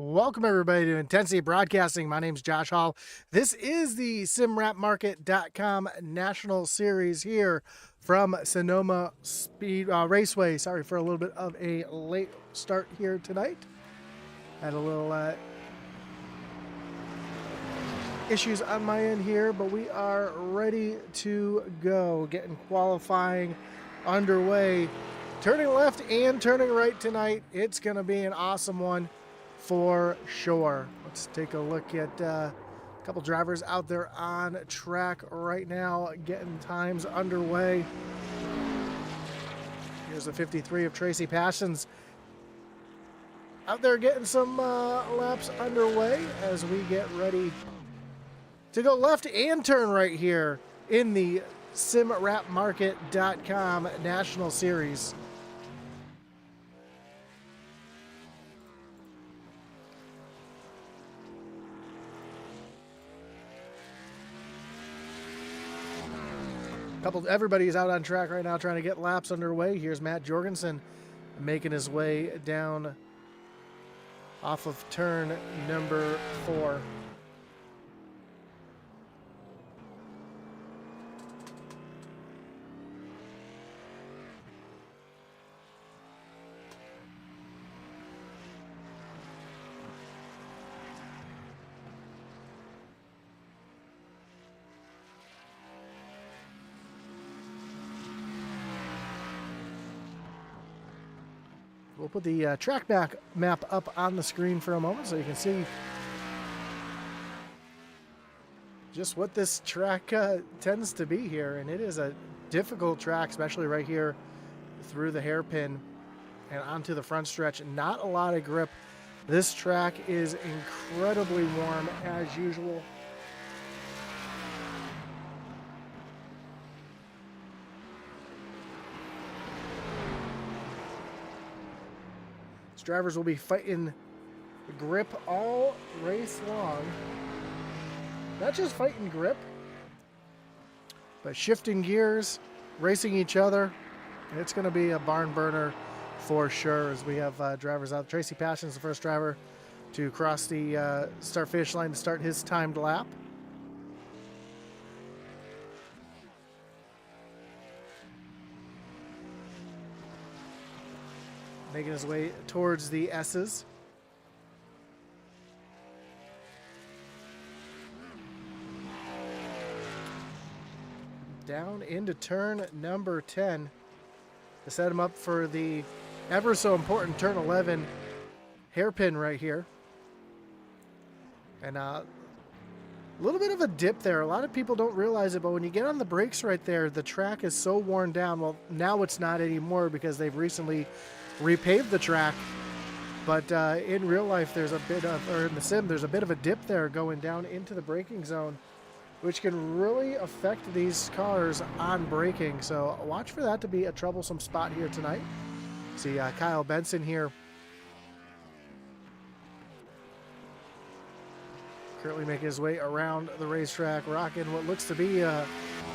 Welcome, everybody, to Intensity Broadcasting. My name's Josh Hall. This is the SimRapMarket.com National Series here from Sonoma Raceway. Sorry for a little bit of a late start here tonight. Had a little issues on my end here, but we are ready to go. Getting qualifying underway. Turning left and turning right tonight. It's going to be an awesome one for sure. Let's take a look at a couple drivers out there on track right now, getting times underway. Here's the 53 of Tracy Passions out there getting some laps underway as we get ready to go left and turn right here in the SimRapMarket.com National Series. Everybody is out on track right now trying to get laps underway. Here's Matt Jorgensen making his way down off of turn number 4. We'll put the track map up on the screen for a moment so you can see just what this track tends to be here. And it is a difficult track, especially right here through the hairpin and onto the front stretch. Not a lot of grip. This track is incredibly warm as usual. Drivers will be fighting grip all race long. Not just fighting grip, but shifting gears, racing each other. It's going to be a barn burner for sure as we have drivers out. Tracy Passions, the first driver to cross the start-finish line to start his timed lap. Making his way towards the S's. Down into turn number 10 to set him up for the ever so important turn 11 hairpin right here. And a little bit of a dip there. A lot of people don't realize it, but when you get on the brakes right there, the track is so worn down. Well, now it's not anymore because they've recently repaved the track, but in real life there's a bit of, or in the sim there's a bit of a dip there going down into the braking zone, which can really affect these cars on braking. So watch for that to be a troublesome spot here tonight. See Kyle Benson here currently making his way around the racetrack, rocking what looks to be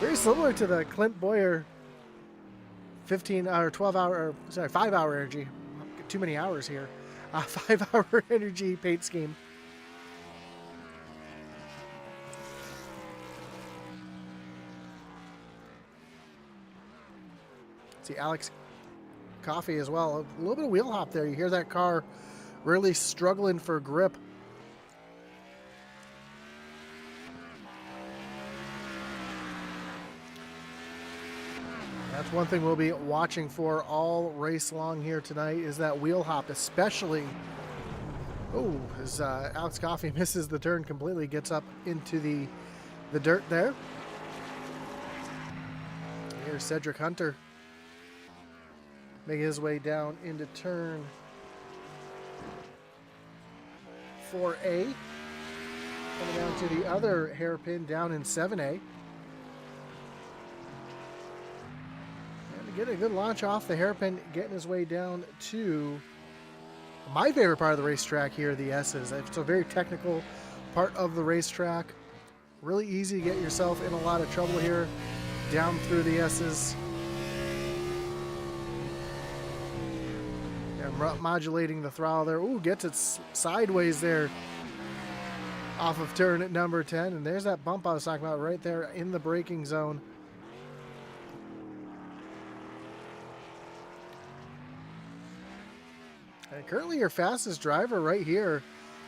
very similar to the Clint Boyer 5-hour energy. Too many hours here. 5-hour energy paint scheme. See Alex Coffey as well. A little bit of wheel hop there. You hear that car really struggling for grip. That's one thing we'll be watching for all race long here tonight is that wheel hop, especially. Oh, as Alex Coffey misses the turn completely, gets up into the dirt there. Here's Cedric Hunter making his way down into turn 4A. Coming down to the other hairpin down in 7A. Getting a good launch off the hairpin, getting his way down to my favorite part of the racetrack here, the S's. It's a very technical part of the racetrack. Really easy to get yourself in a lot of trouble here, down through the S's. And modulating the throttle there. Ooh, gets it sideways there off of turn at number 10. And there's that bump I was talking about right there in the braking zone. And currently your fastest driver right here,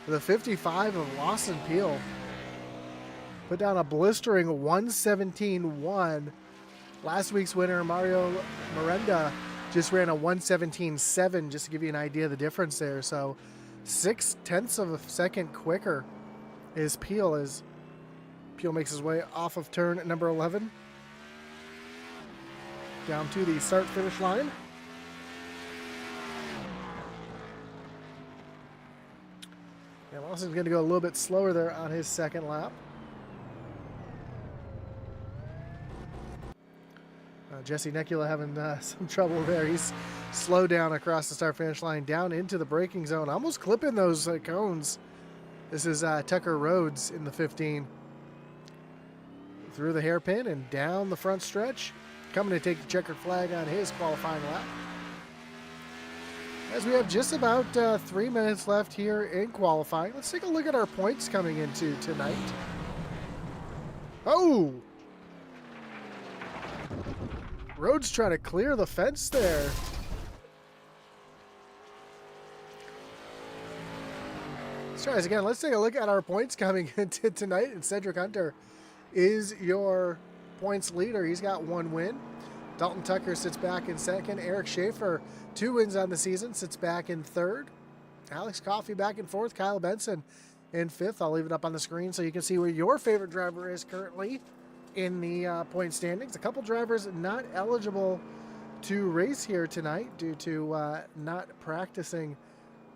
the 55 of Lawson Peel. Put down a blistering 1:17.1. Last week's winner, Mario Miranda, just ran a 1:17.7, just to give you an idea of the difference there. So 0.6 of a second quicker is Peel as Peel makes his way off of turn at number 11. Down to the start-finish line. And Lawson's going to go a little bit slower there on his second lap. Jesse Nekula having some trouble there. He's slowed down across the start-finish line, down into the braking zone, almost clipping those cones. This is Tucker Rhodes in the 15. Through the hairpin and down the front stretch, coming to take the checkered flag on his qualifying lap. As we have just about 3 minutes left here in qualifying, let's take a look at our points coming into tonight. Oh! Rhodes trying to clear the fence there. Let's try this again. Let's take a look at our points coming into tonight. And Cedric Hunter is your points leader. He's got 1 win. Dalton Tucker sits back in second. Eric Schaefer, 2 wins on the season, sits back in third. Alex Coffey back in fourth. Kyle Benson in fifth. I'll leave it up on the screen so you can see where your favorite driver is currently in the point standings. A couple drivers not eligible to race here tonight due to not practicing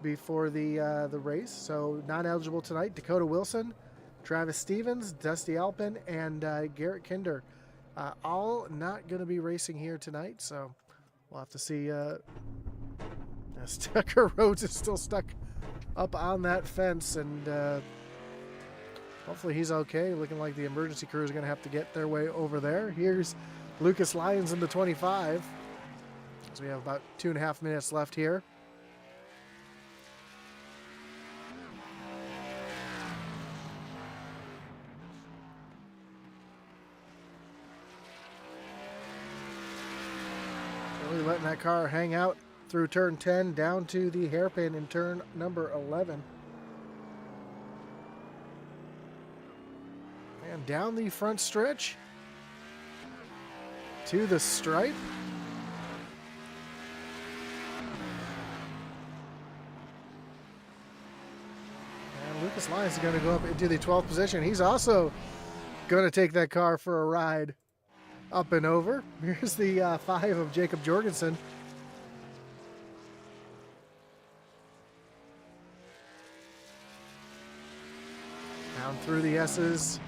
before the race. So not eligible tonight: Dakota Wilson, Travis Stevens, Dusty Alpin, and Garrett Kinder. All not going to be racing here tonight, so we'll have to see. As Tucker Rhodes is still stuck up on that fence, and hopefully he's okay. Looking like the emergency crew is going to have to get their way over there. Here's Lucas Lyons in the 25. So we have about 2.5 minutes left here. Really letting that car hang out through turn 10 down to the hairpin in turn number 11. And down the front stretch to the stripe. And Lucas Lyons is going to go up into the 12th position. He's also going to take that car for a ride up and over. Here's the 5 of Jacob Jorgensen. Down through the S's.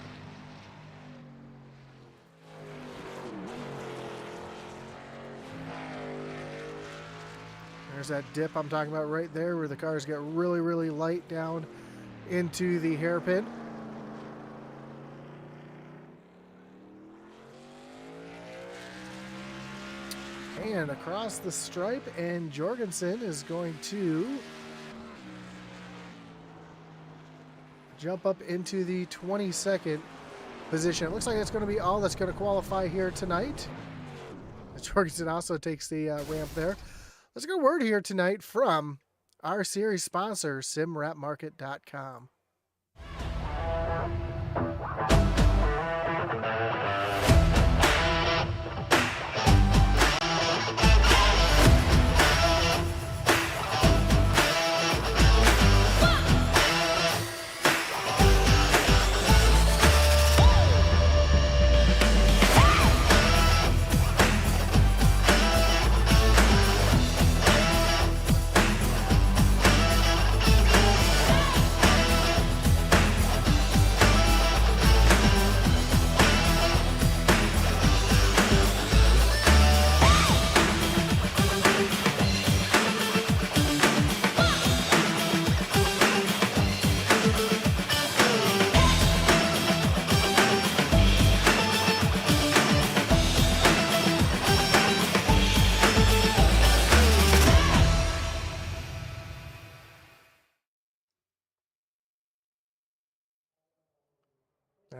There's that dip I'm talking about right there where the cars get really, really light down into the hairpin. And across the stripe, and Jorgensen is going to jump up into the 22nd position. It looks like that's going to be all that's going to qualify here tonight. Jorgensen also takes the ramp there. Let's get a word here tonight from our series sponsor, SimWrapMarket.com.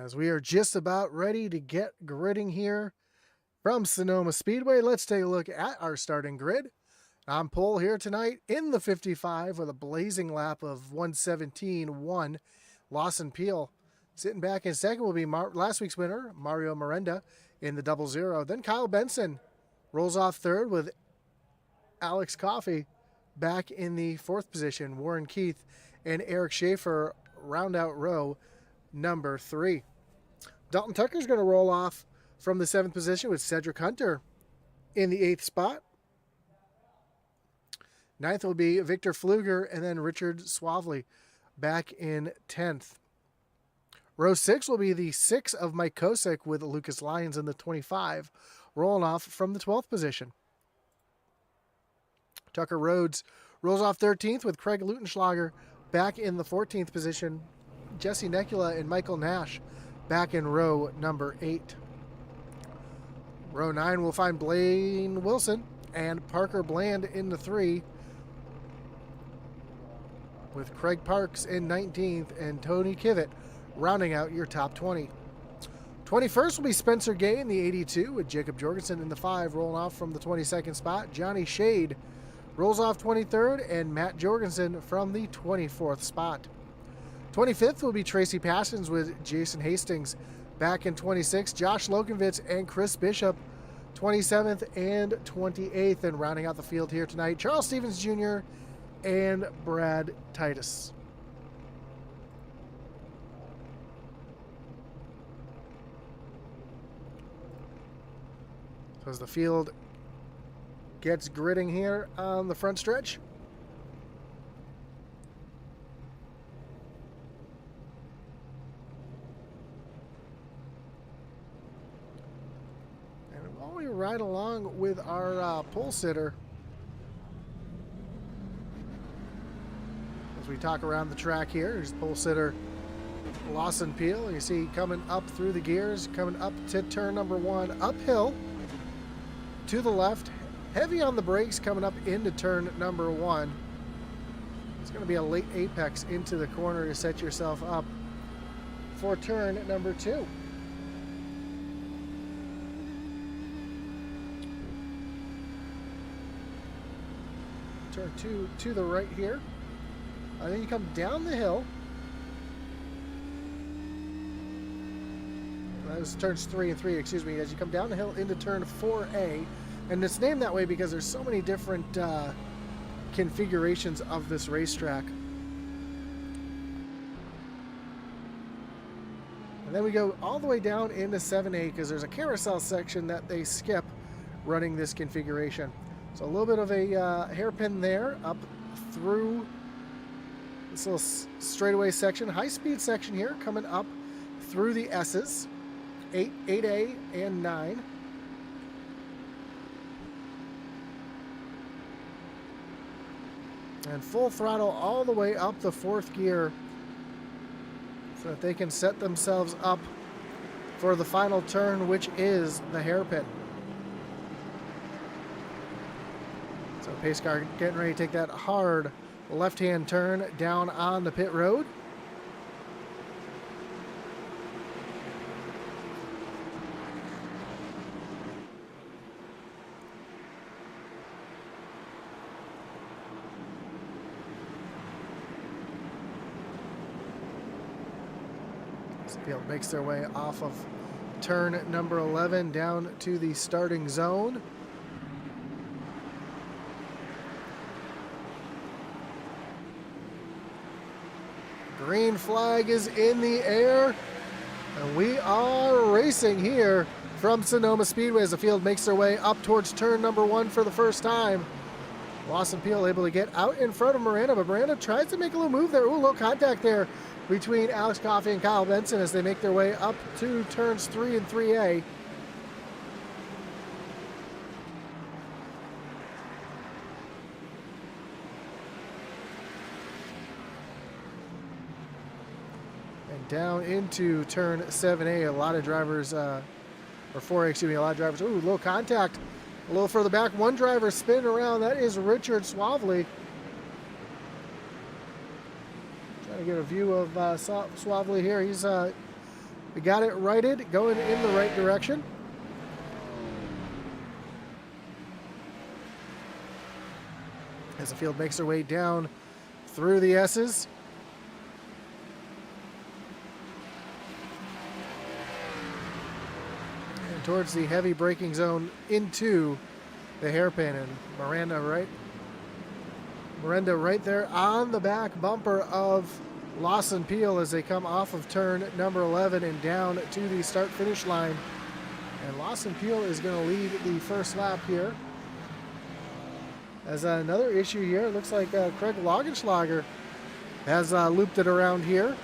As we are just about ready to get gridding here from Sonoma Speedway, let's take a look at our starting grid. On pole here tonight in the 55 with a blazing lap of 1:17.1, Lawson Peel. Sitting back in second will be last week's winner, Mario Miranda, in the 00. Then Kyle Benson rolls off third with Alex Coffey back in the 4th position. Warren Keith and Eric Schaefer round out row number 3. Dalton Tucker's going to roll off from the 7th position with Cedric Hunter in the 8th spot. 9th will be Victor Pfluger and then Richard Swavely back in 10th. Row 6 will be the 6 of Mike Kosick with Lucas Lyons in the 25, rolling off from the 12th position. Tucker Rhodes rolls off 13th with Craig Lutenschlager back in the 14th position. Jesse Nekula and Michael Nash back in row number 8. Row 9 will find Blaine Wilson and Parker Bland in the 3, with Craig Parks in 19th and Tony Kivett rounding out your top 20. 21st will be Spencer Gay in the 82 with Jacob Jorgensen in the 5, rolling off from the 22nd spot. Johnny Shade rolls off 23rd and Matt Jorgensen from the 24th spot. 25th will be Tracy Paskins with Jason Hastings back in 26th. Josh Lokenvitz and Chris Bishop 27th and 28th, and rounding out the field here tonight, Charles Stevens Jr. and Brad Titus. So as the field gets gridding here on the front stretch, and while we ride along with our pole sitter, as we talk around the track here, there's pole sitter Lawson Peel. You see coming up through the gears, coming up to turn number 1, uphill to the left, heavy on the brakes coming up into turn number 1. It's going to be a late apex into the corner to set yourself up for turn number 2. Turn 2 to the right here. Then you come down the hill. That was turns 3 and 3, excuse me, as you come down the hill into turn 4A. And it's named that way because there's so many different configurations of this racetrack. And then we go all the way down into 7A because there's a carousel section that they skip running this configuration. So a little bit of a hairpin there up through this little straightaway section, high-speed section here coming up through the S's, 8A and 9. And full throttle all the way up the 4th gear so that they can set themselves up for the final turn, which is the hairpin. So pace car getting ready to take that hard left-hand turn down on the pit road. Field makes their way off of turn number 11 down to the starting zone. Green flag is in the air, and we are racing here from Sonoma Speedway as the field makes their way up towards turn number 1 for the first time. Lawson Peel able to get out in front of Miranda, but Miranda tries to make a little move there. Ooh, a little contact there between Alex Coffey and Kyle Benson as they make their way up to turns 3 and 3A. And down into turn 7A, a lot of drivers, or 4A, excuse me, a lot of drivers. Ooh, a little contact a little further back. One driver spinning around. That is Richard Swavely. Trying to get a view of Swavely here. He's We got it righted, going in the right direction. As the field makes their way down through the S's. And towards the heavy braking zone into the hairpin. And Miranda right there on the back bumper of Lawson Peel as they come off of turn number 11 and down to the start-finish line. And Lawson Peel is going to lead the first lap here. As another issue here, it looks like Craig Laugenschlager has looped it around here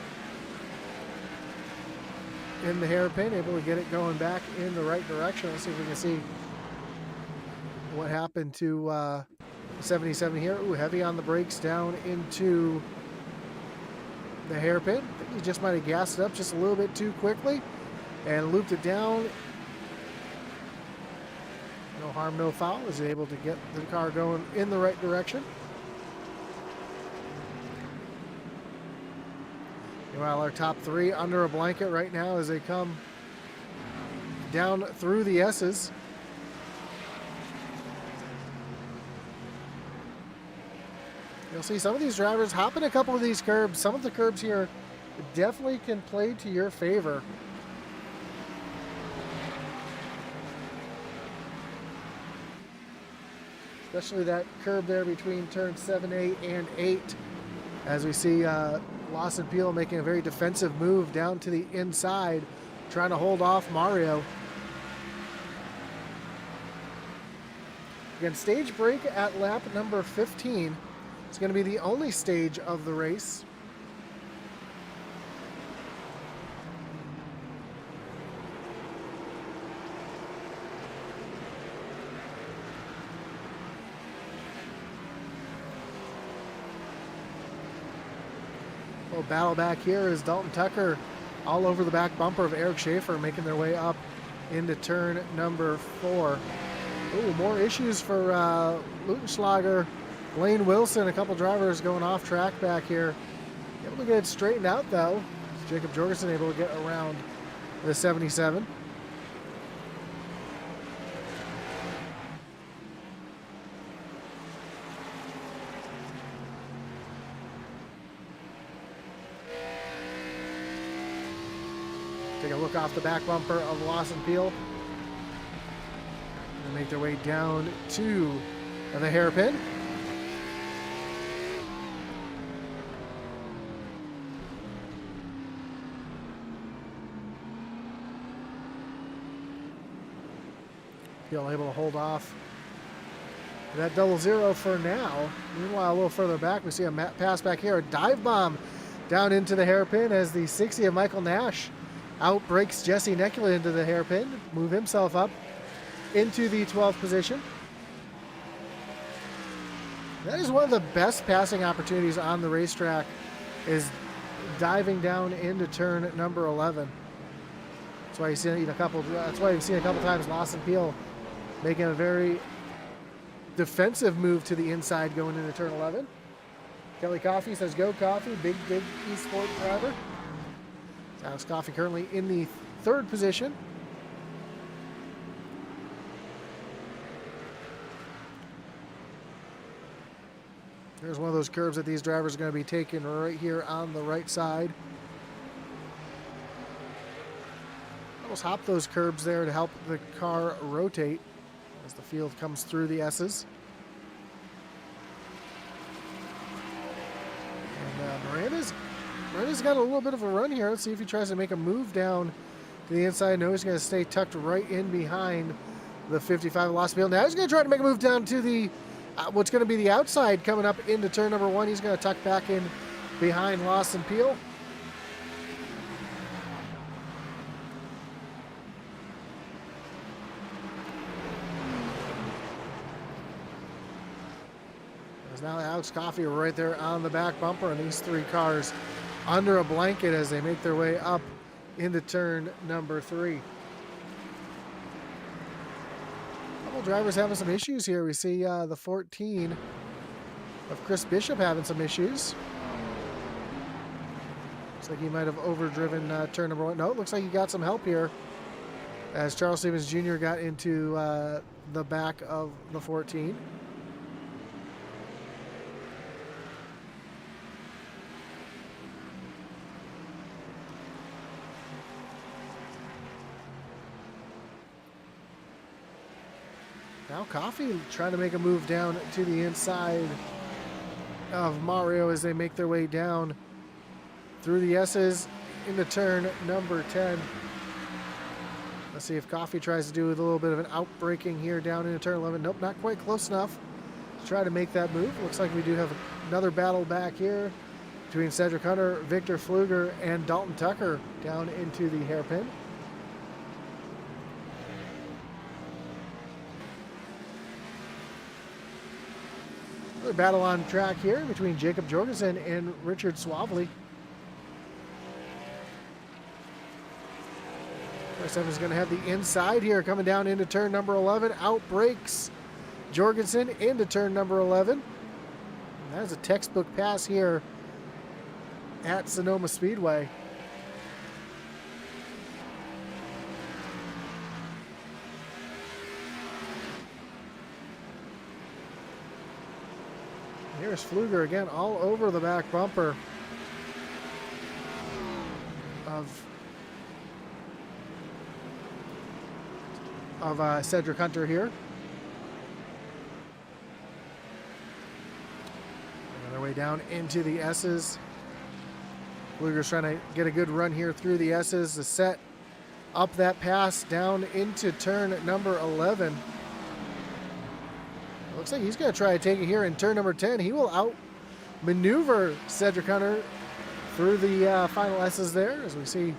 in the hairpin, able to get it going back in the right direction. Let's see if we can see what happened to 77 here. Ooh, heavy on the brakes down into the hairpin. I think he just might have gassed it up just a little bit too quickly and looped it down. No harm, no foul. Is able to get the car going in the right direction. Meanwhile, our top three under a blanket right now as they come down through the S's. You'll see some of these drivers hopping a couple of these curbs. Some of the curbs here definitely can play to your favor. Especially that curb there between turn 7A and 8. As we see Lawson Peel making a very defensive move down to the inside, trying to hold off Mario. Again, stage break at lap number 15. It's going to be the only stage of the race. Little battle back here is Dalton Tucker all over the back bumper of Eric Schaefer, making their way up into turn number 4. Ooh, more issues for Laugenschlager. Blaine Wilson, a couple drivers going off track back here. Able to get it straightened out though. Jacob Jorgensen able to get around the 77. Take a look off the back bumper of Lawson Peel. And make their way down to the hairpin. Peel able to hold off that 00 for now. Meanwhile, a little further back, we see a pass back here, a dive bomb down into the hairpin as the 60 of Michael Nash outbreaks Jesse Nekula into the hairpin, move himself up into the 12th position. That is one of the best passing opportunities on the racetrack, is diving down into turn number 11. That's why you've seen a couple. That's why you've seen a couple times Lawson Peel making a very defensive move to the inside going into turn 11. Kelly Coffey says, "Go Coffey!" Big e-sport driver. Alex Coffey currently in the 3rd position. There's one of those curves that these drivers are going to be taking right here on the right side. Almost hop those curbs there to help the car rotate as the field comes through the S's. And Miranda's got a little bit of a run here. Let's see if he tries to make a move down to the inside. No, he's going to stay tucked right in behind the 55 of Lawson Peel. Now he's going to try to make a move down to the what's going to be the outside coming up into turn number 1. He's going to tuck back in behind Lawson Peel. There's now Alex Coffey right there on the back bumper, and these 3 cars under a blanket as they make their way up into turn number 3. Couple drivers having some issues here. We see the 14 of Chris Bishop having some issues. Looks like he might have overdriven turn number 1. No, it looks like he got some help here as Charles Stevens Jr. got into the back of the 14. Now Coffee trying to make a move down to the inside of Mario as they make their way down through the S's into turn number 10. Let's see if Coffee tries to do with a little bit of an outbraking here down into turn 11. Nope, not quite close enough to try to make that move. Looks like we do have another battle back here between Cedric Hunter, Victor Pfluger, and Dalton Tucker down into the hairpin. Another battle on track here between Jacob Jorgensen and Richard Swavely. Is going to have the inside here coming down into turn number 11. Out breaks Jorgensen into turn number 11. And that is a textbook pass here at Sonoma Speedway. Here's Pfluger again all over the back bumper of Cedric Hunter here. On their way down into the S's. Pfluger's trying to get a good run here through the S's to set up that pass down into turn number 11. Looks like he's going to try to take it here in turn number 10. He will outmaneuver Cedric Hunter through the final S's there, as we see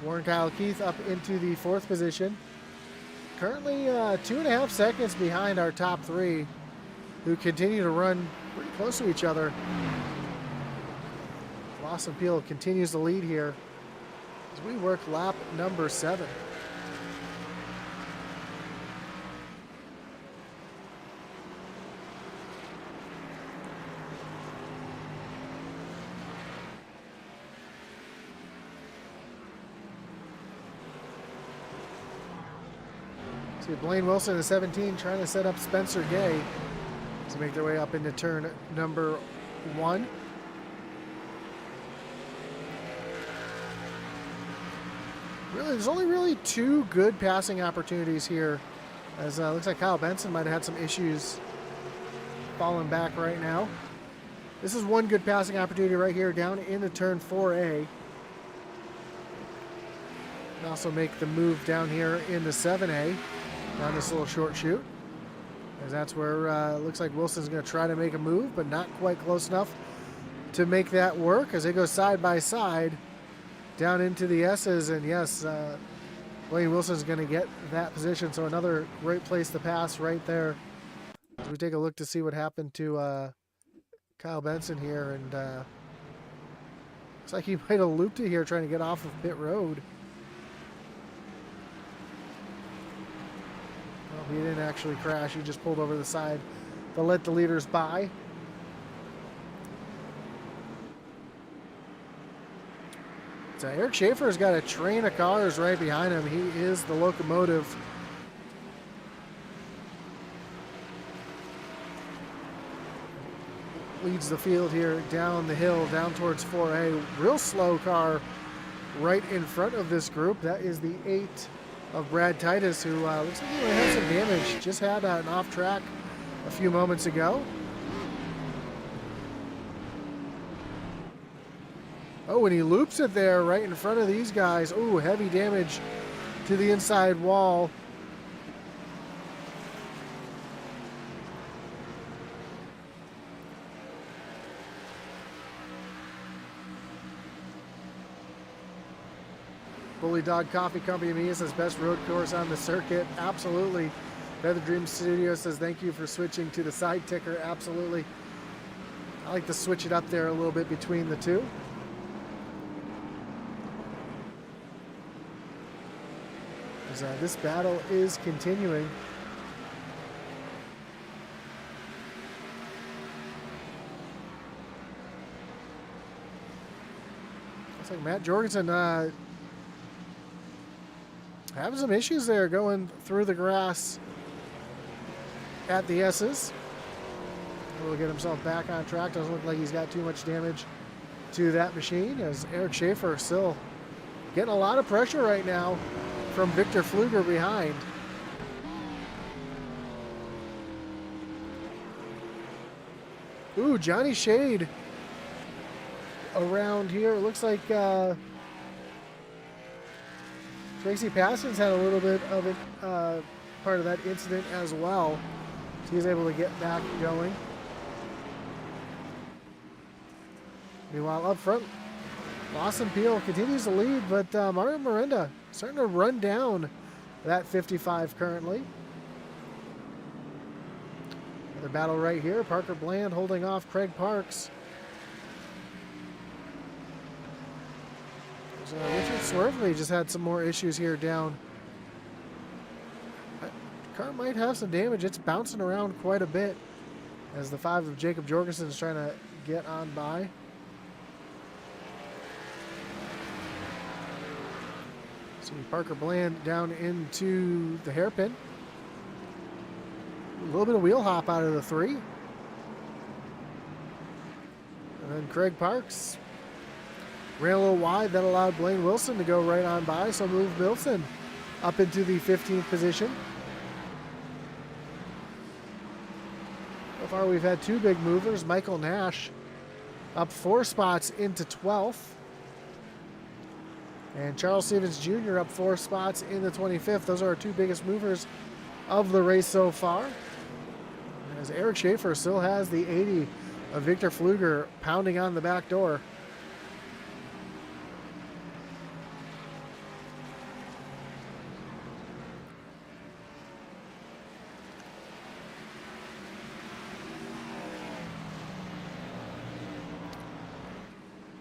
Warren Kyle Keith up into the 4th position. Currently 2.5 seconds behind our top 3, who continue to run pretty close to each other. Lawson Peel continues to lead here as we work lap number 7. See Blaine Wilson at 17 trying to set up Spencer Gay to make their way up into turn number 1. Really, there's only really 2 good passing opportunities here, as looks like Kyle Benson might have had some issues falling back right now. This is one good passing opportunity right here down into turn 4A. And also make the move down here into 7A. Down this little short chute, as that's where looks like Wilson's going to try to make a move, but not quite close enough to make that work as they go side by side down into the S's. And yes, Blaine Wilson's going to get that position, so another great place to pass right there. As we take a look to see what happened to Kyle Benson here, and looks like he might have looped it here trying to get off of pit road. He didn't actually crash, he just pulled over the side to let the leaders by. So Eric Schaefer's got a train of cars right behind him. He is the locomotive. Leads the field here down the hill, down towards 4A. Real slow car right in front of this group. That is the 8 of Brad Titus, who looks like he might have some damage. Just had an off track a few moments ago. Oh, and he loops it there right in front of these guys. Oh, heavy damage to the inside wall. Bully Dog Coffee Company me says best road course on the circuit. Absolutely. Feather Dream Studio says thank you for switching to the side ticker. Absolutely. I like to switch it up there a little bit between the two. This battle is continuing. Looks like Matt Jorgensen having some issues there going through the grass at the S's. Will get himself back on track. Doesn't look like he's got too much damage to that machine, as Eric Schaefer still getting a lot of pressure right now from Victor Pfluger behind. Ooh, Johnny Shade around here. It looks like Tracy Paskins had a little bit of it, part of that incident as well. So he's able to get back going. Meanwhile, up front, Lawson Peel continues to lead, but Mario Miranda starting to run down that 55 currently. Another battle right here. Parker Bland holding off Craig Parks. Richard Swervely just had some more issues here down. Car might have some damage. It's bouncing around quite a bit as the 5 of Jacob Jorgensen is trying to get on by. See Parker Bland down into the hairpin. A little bit of wheel hop out of the 3. And then Craig Parks ran a little wide. That allowed Blaine Wilson to go right on by, so moved Wilson up into the 15th position. So far we've had 2 big movers. Michael Nash up 4 spots into 12th. And Charles Stevens Jr. up 4 spots in the 25th. Those are our 2 biggest movers of the race so far. As Eric Schaefer still has the 80 of Victor Pfluger pounding on the back door.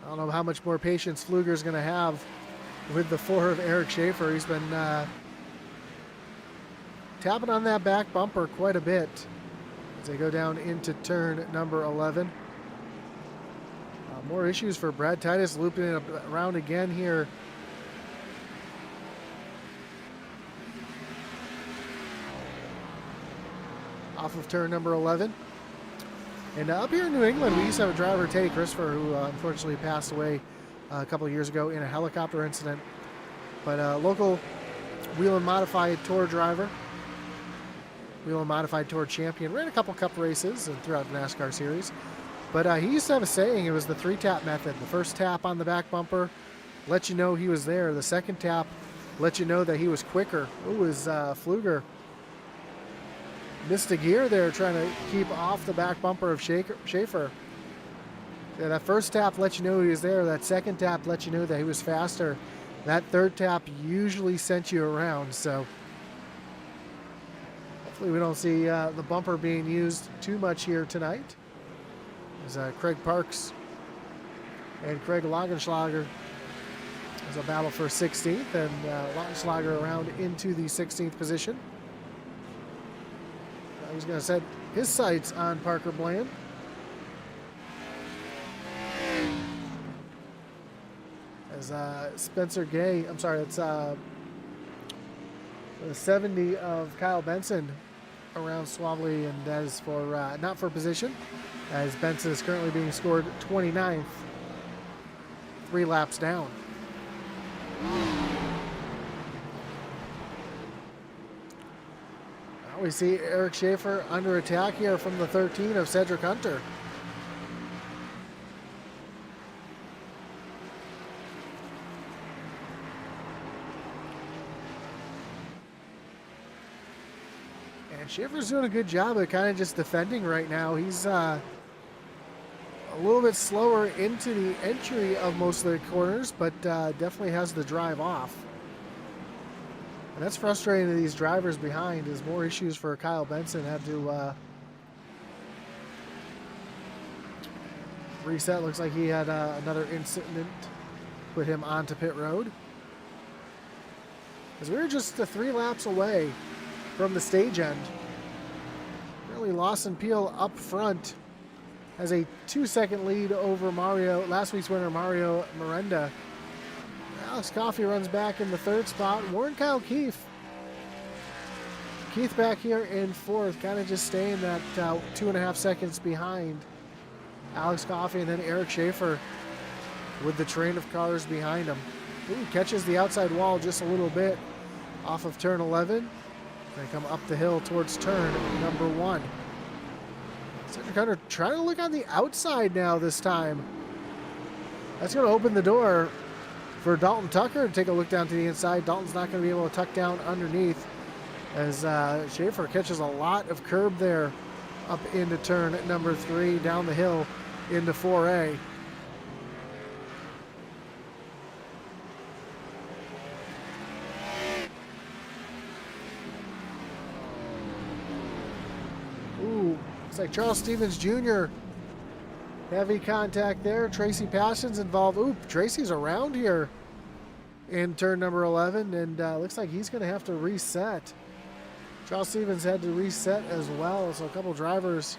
I don't know how much more patience Pfluger's going to have with the 4 of Eric Schaefer. He's been tapping on that back bumper quite a bit as they go down into turn number 11. More issues for Brad Titus, looping it around again here. Off of turn number 11. And up here in New England, we used to have a driver, Teddy Christopher, who unfortunately passed away a couple of years ago in a helicopter incident. But a local wheel and modified tour driver, wheel and modified tour champion, ran a couple cup races and throughout the NASCAR series. But he used to have a saying. It was the 3-tap method. The first tap on the back bumper let you know he was there. The second tap let you know that he was quicker. It was Pfluger missed a gear there trying to keep off the back bumper of Schaefer. Yeah, that first tap let you know he was there. That second tap let you know that he was faster. That third tap usually sent you around. So hopefully we don't see the bumper being used too much here tonight. As Craig Parks and Craig Laugenschlager is a battle for 16th, and Laugenschlager around into the 16th position. He's going to set his sights on Parker Bland. As Spencer Gay, I'm sorry, it's the 70 of Kyle Benson around suavely, and that is for not for position, as Benson is currently being scored 29th, 3 laps down. We see Eric Schaefer under attack here from the 13 of Cedric Hunter. And Schaefer's doing a good job of kind of just defending right now. He's a little bit slower into the entry of most of the corners, but definitely has the drive off. And that's frustrating to these drivers behind, as more issues for Kyle Benson. Had to reset. Looks like he had another incident put him onto pit road. As we were just 3 laps away from the stage end. Really, Lawson Peel up front has a 2-second lead over last week's winner Mario Miranda Alex Coffey runs back in the third spot. Warren Kyle Keith. Keith back here in fourth, kind of just staying that 2.5 seconds behind Alex Coffey, and then Eric Schaefer with the train of cars behind him. Ooh, catches the outside wall just a little bit off of turn 11. They come up the hill towards turn number 1. Cedric Hunter trying to look on the outside now this time. That's going to open the door for Dalton Tucker to take a look down to the inside. Dalton's not going to be able to tuck down underneath as Schaefer catches a lot of curb there up into turn number 3, down the hill into 4A. Ooh, looks like Charles Stevens Jr. Heavy contact there. Tracy Passions involved. Ooh, Tracy's around here in turn number 11, and looks like he's going to have to reset. Charles Stevens had to reset as well, so a couple drivers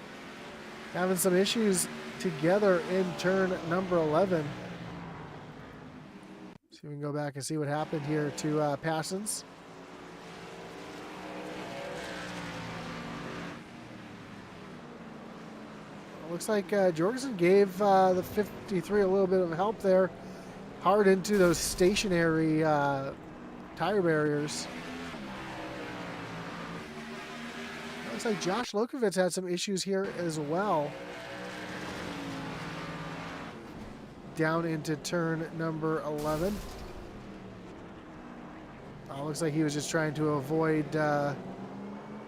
having some issues together in turn number 11. So we can go back and see what happened here to Passions. Looks like Jorgensen gave the 53 a little bit of help there, hard into those stationary tire barriers. Looks like Josh Lokovitz had some issues here as well. Down into turn number 11. Looks like he was just trying to avoid the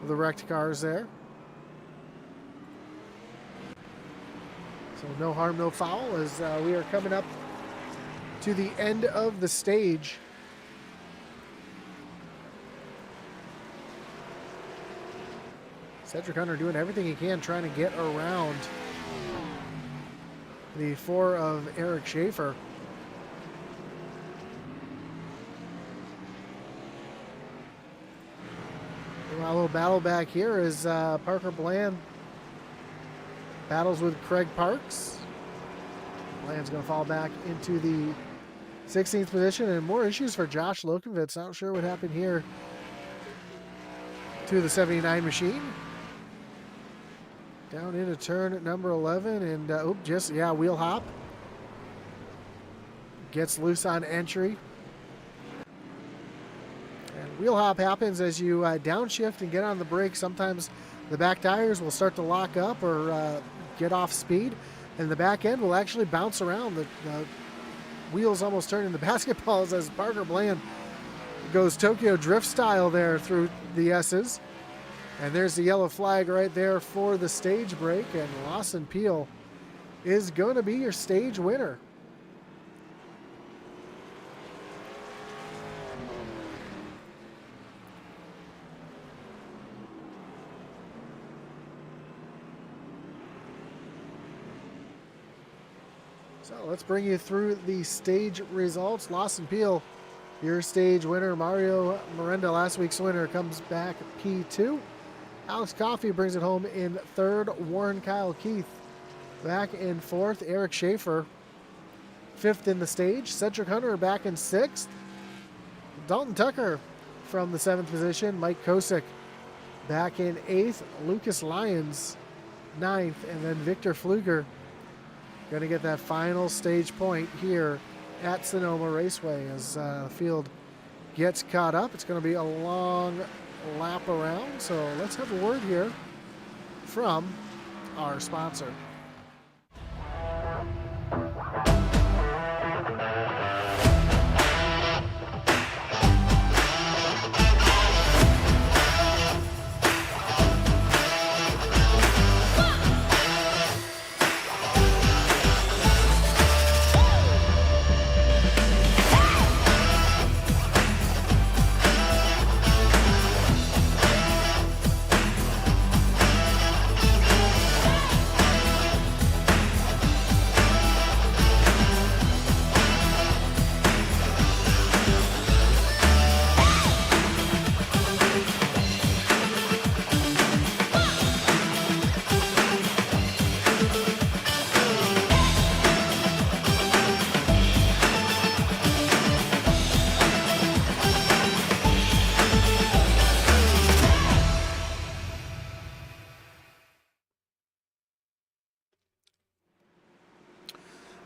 wrecked cars there. So no harm, no foul as we are coming up to the end of the stage. Cedric Hunter doing everything he can, trying to get around the 4 of Eric Schaefer. A little battle back here as Parker Bland battles with Craig Parks. Bland's going to fall back into the 16th position, and more issues for Josh Lokovitz. Not sure what happened here to the 79 machine. Down into turn number 11, and wheel hop. Gets loose on entry. And wheel hop happens as you downshift and get on the brake. Sometimes the back tires will start to lock up or get off speed, and the back end will actually bounce around. The wheels almost turn into basketballs as Parker Bland goes Tokyo Drift style there through the S's. And there's the yellow flag right there for the stage break, and Lawson Peel is going to be your stage winner. So let's bring you through the stage results. Lawson Peel, your stage winner. Mario Miranda, last week's winner, comes back P2. Alex Coffey brings it home in third. Warren Kyle Keith back in fourth. Eric Schaefer fifth in the stage. Cedric Hunter back in sixth. Dalton Tucker from the 7th position. Mike Kosick back in 8th. Lucas Lyons 9th. And then Victor Pfluger going to get that final stage point here at Sonoma Raceway as the field gets caught up. It's going to be a long lap around, so let's have a word here from our sponsor.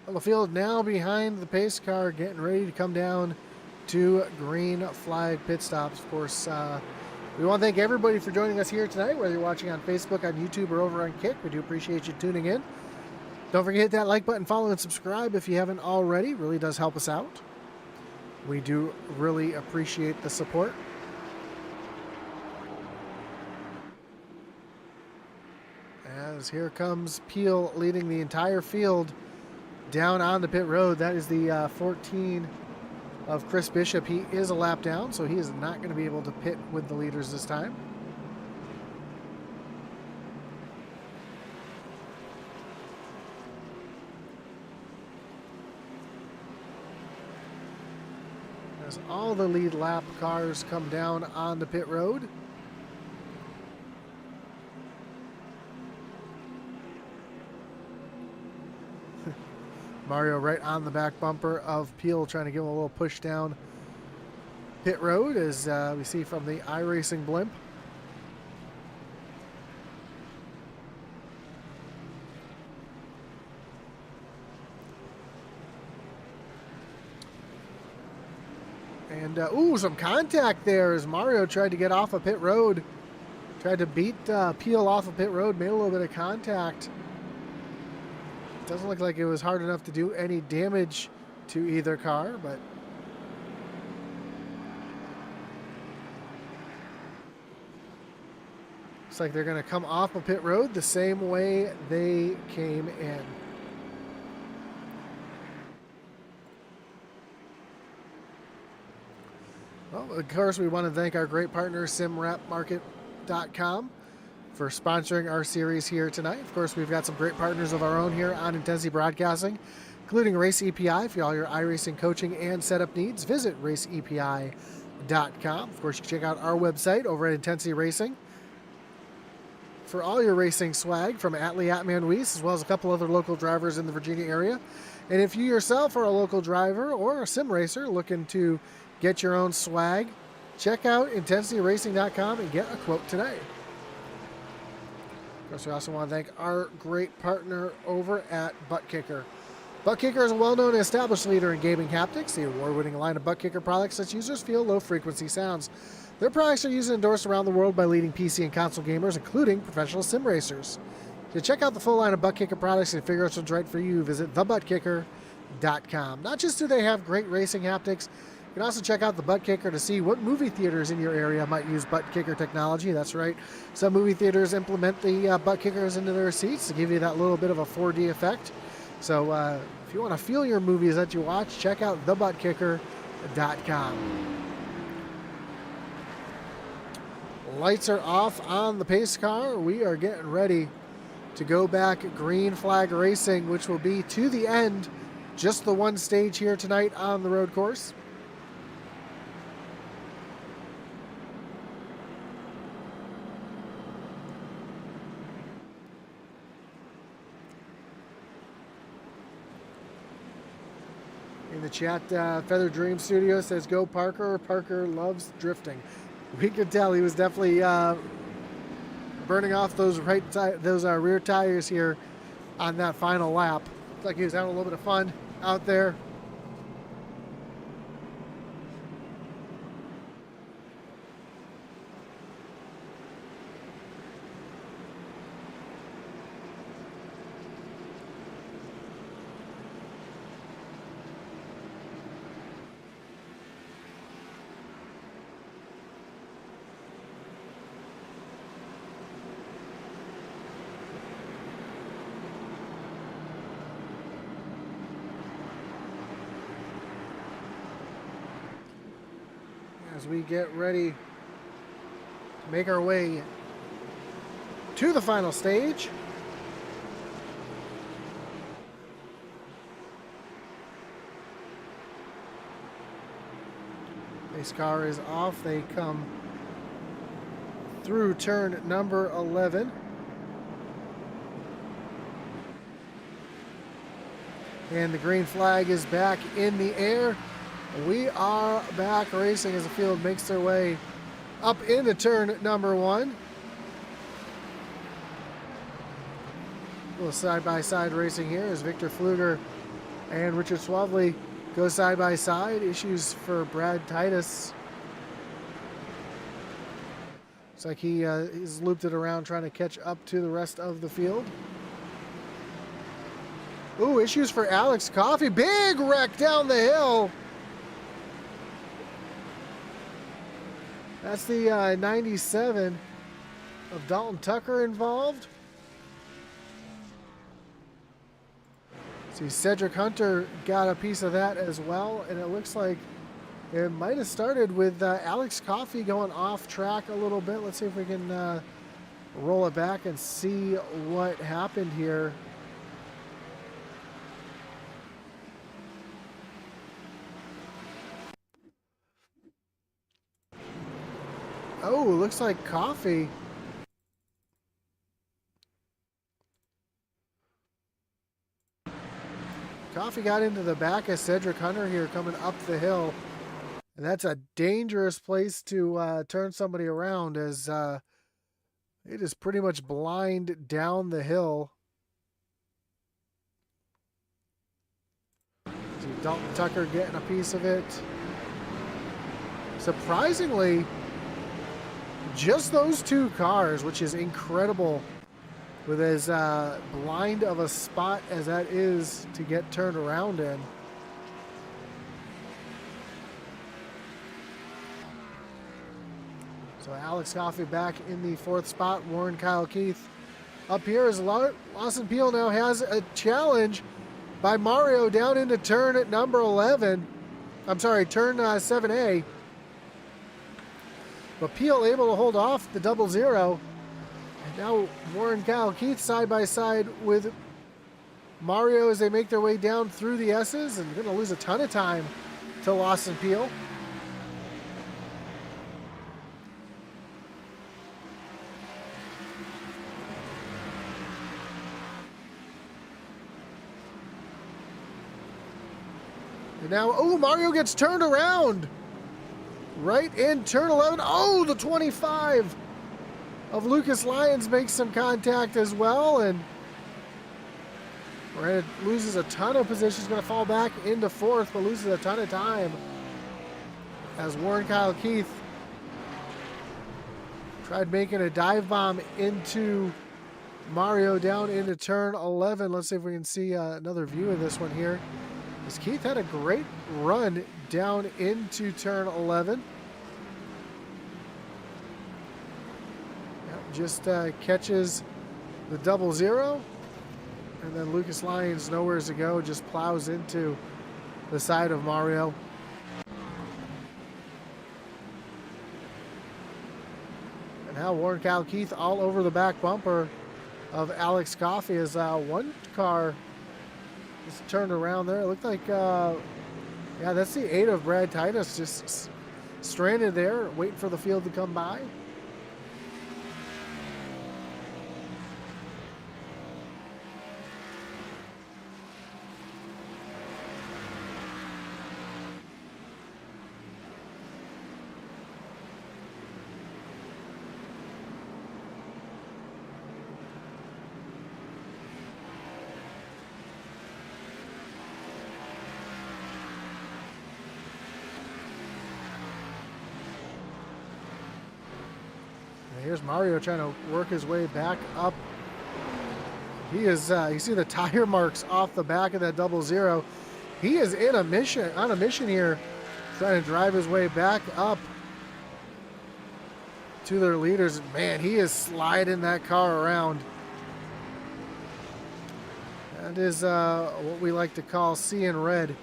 On the field now behind the pace car, getting ready to come down to green flag pit stops. Of course, we want to thank everybody for joining us here tonight, whether you're watching on Facebook, on YouTube, or over on Kick. We do appreciate you tuning in. Don't forget to hit that like button, follow, and subscribe if you haven't already. It really does help us out. We do really appreciate the support. As here comes Peel leading the entire field down on the pit road. That is the 14 of Chris Bishop. He is a lap down, so he is not going to be able to pit with the leaders this time. As all the lead lap cars come down on the pit road. Mario right on the back bumper of Peel, trying to give him a little push down pit road, as we see from the iRacing blimp. And, ooh, some contact there as Mario tried to get off of pit road. Tried to beat Peel off of pit road, made a little bit of contact. Doesn't look like it was hard enough to do any damage to either car, but looks like they're going to come off of pit road the same way they came in. Well, of course, we want to thank our great partner, SimWrapMarket.com, for sponsoring our series here tonight. Of course, we've got some great partners of our own here on Intensity Broadcasting, including Race EPI for all your iRacing coaching and setup needs. Visit raceepi.com. Of course, you can check out our website over at Intensity Racing for all your racing swag from Atlee Atman Weiss, as well as a couple other local drivers in the Virginia area. And if you yourself are a local driver or a sim racer looking to get your own swag, check out IntensityRacing.com and get a quote today. Of course, we also want to thank our great partner over at Butt Kicker. Butt Kicker is a well-known and established leader in gaming haptics. The award-winning line of Butt Kicker products lets users feel low-frequency sounds. Their products are used and endorsed around the world by leading PC and console gamers, including professional sim racers. To check out the full line of Butt Kicker products and figure out what's right for you, visit thebuttkicker.com. Not just do they have great racing haptics, you can also check out the Butt Kicker to see what movie theaters in your area might use Butt Kicker technology. That's right. Some movie theaters implement the Butt Kickers into their seats to give you that little bit of a 4D effect. So if you want to feel your movies that you watch, check out thebuttkicker.com. Lights are off on the pace car. We are getting ready to go back green flag racing, which will be to the end. Just the one stage here tonight on the road course. In the chat, Feather Dream Studio says, "Go Parker." Parker loves drifting. We could tell he was definitely burning off those rear tires here on that final lap. Looks like he was having a little bit of fun out there. As we get ready to make our way to the final stage. Pace car is off. They come through turn number 11. And the green flag is back in the air. We are back racing as the field makes their way up into turn number 1. A little side-by-side racing here as Victor Pfluger and Richard Swavely go side by side. Issues for Brad Titus. Looks like he's looped it around trying to catch up to the rest of the field. Ooh, issues for Alex Coffey. Big wreck down the hill. That's the 97 of Dalton Tucker involved. See, Cedric Hunter got a piece of that as well, and it looks like it might have started with Alex Coffey going off track a little bit. Let's see if we can roll it back and see what happened here. Oh, looks like Coffey. Coffey got into the back of Cedric Hunter here coming up the hill. And that's a dangerous place to turn somebody around, as it is pretty much blind down the hill. See Dalton Tucker getting a piece of it. Surprisingly, just those two cars, which is incredible with as blind of a spot as that is to get turned around in. So Alex Coffey back in the fourth spot. Warren Kyle Keith up here as Lawson Peel now has a challenge by Mario down into turn at number 11. I'm sorry, turn 7A. But Peel able to hold off the 00. And now Warren Kyle Keith side by side with Mario as they make their way down through the S's, and going to lose a ton of time to Lawson Peel. And now, oh, Mario gets turned around. Right in turn 11. Oh, the 25 of Lucas Lyons makes some contact as well. And Miranda loses a ton of positions. Going to fall back into fourth, but loses a ton of time as Warren Kyle Keith tried making a dive bomb into Mario down into turn 11. Let's see if we can see another view of this one here. As Keith had a great run down into turn 11. Yep, just catches the 00. And then Lucas Lyons, nowhere to go, just plows into the side of Mario. And now Warren Kyle Keith all over the back bumper of Alex Coffey as one car just turned around there. It looked like, yeah, that's the 8 of Brad Titus just stranded there, waiting for the field to come by. Here's Mario trying to work his way back up. He is, you see the tire marks off the back of that 00. He is on a mission here, trying to drive his way back up to their leaders. Man, he is sliding that car around. That is what we like to call seeing red.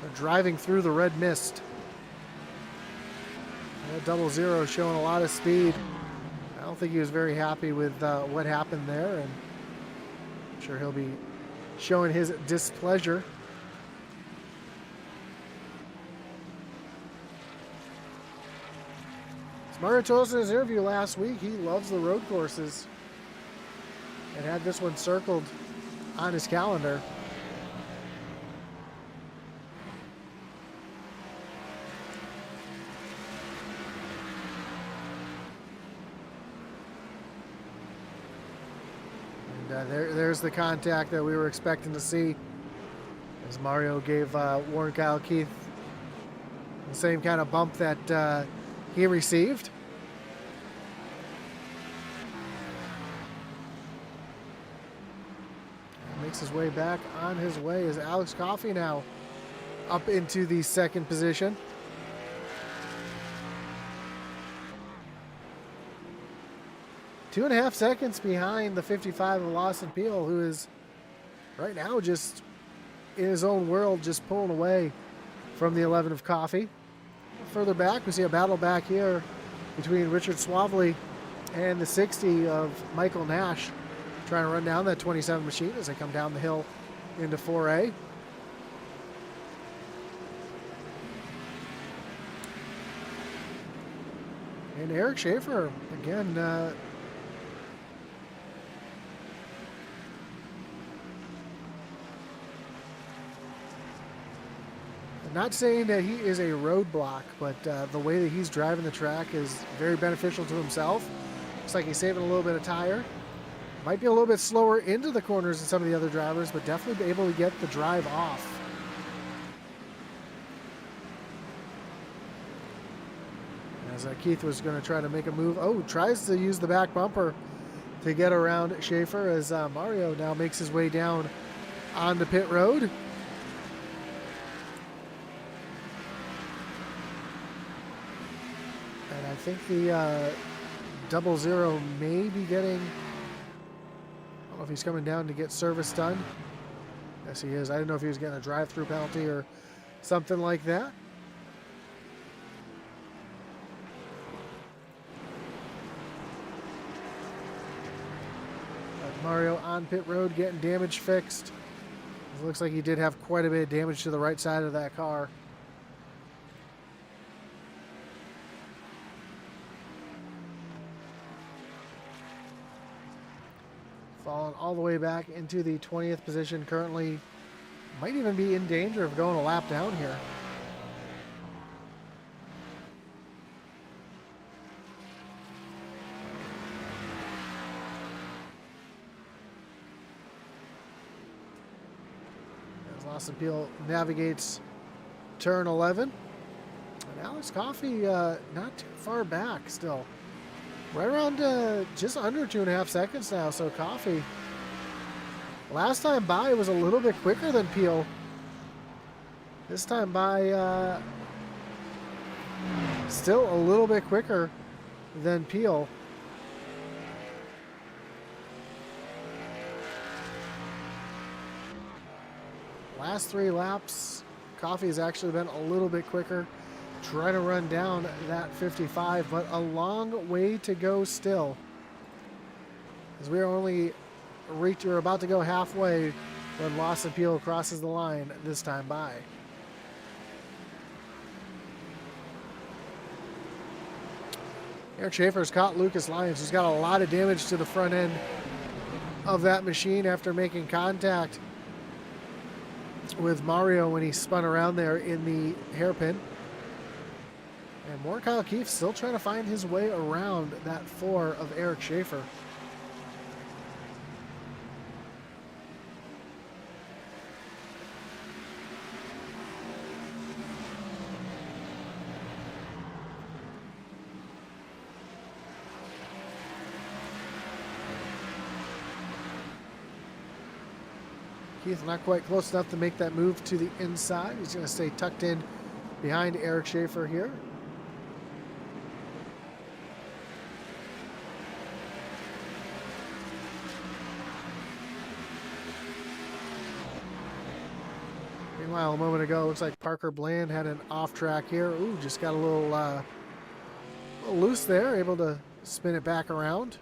They're driving through the red mist. That 00 showing a lot of speed. I don't think he was very happy with what happened there, and I'm sure he'll be showing his displeasure. As Mario told us in his interview last week, he loves the road courses and had this one circled on his calendar. There's the contact that we were expecting to see. As Mario gave Warren Kyle Keith the same kind of bump that he received. Makes his way back on his way as Alex Coffey now up into the second position. Two and a half seconds behind the 55 of Lawson Peel, who is right now just in his own world, just pulling away from the 11 of Coffey. Further back, we see a battle back here between Richard Swavely and the 60 of Michael Nash, trying to run down that 27 machine as they come down the hill into 4A. And Eric Schaefer, again, not saying that he is a roadblock, but the way that he's driving the track is very beneficial to himself. Looks like he's saving a little bit of tire. Might be a little bit slower into the corners than some of the other drivers, but definitely be able to get the drive off. As Keith was going to try to make a move. Oh, tries to use the back bumper to get around Schaefer as Mario now makes his way down onto pit road. And I think the 00 may be getting... I don't know if he's coming down to get service done. Yes, he is. I didn't know if he was getting a drive-through penalty or something like that. Mario on pit road getting damage fixed. It looks like he did have quite a bit of damage to the right side of that car. Falling all the way back into the 20th position currently. Might even be in danger of going a lap down here. Lawson Peel navigates turn 11. And Alex Coffey not too far back still. Right around just under 2.5 seconds now. So Coffey, last time by was a little bit quicker than Peel. This time by still a little bit quicker than Peel. Last 3 laps, Coffey has actually been a little bit quicker, trying to run down that 55, but a long way to go still. As we're about to go halfway when Lawson Peel crosses the line this time by. Eric Schaefer's caught Lucas Lyons, who's got a lot of damage to the front end of that machine after making contact with Mario when he spun around there in the hairpin. And more Kyle Keefe still trying to find his way around that 4 of Eric Schaefer. Keith not quite close enough to make that move to the inside. He's going to stay tucked in behind Eric Schaefer here. Meanwhile, a moment ago, looks like Parker Bland had an off track here. Ooh, just got a little loose there, able to spin it back around.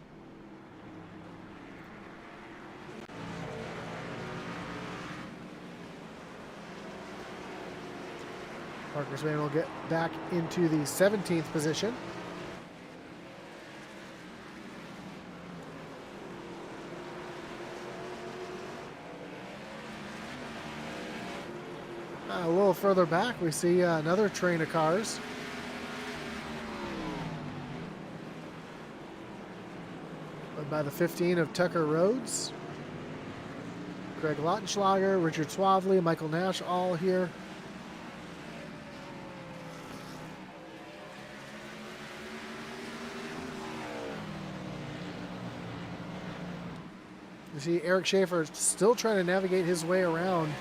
Parker's man will get back into the 17th position. A little further back, we see another train of cars. Led by the 15 of Tucker Rhodes. Greg Lautenschlager, Richard Swavely, Michael Nash, all here. You see Eric Schaefer still trying to navigate his way around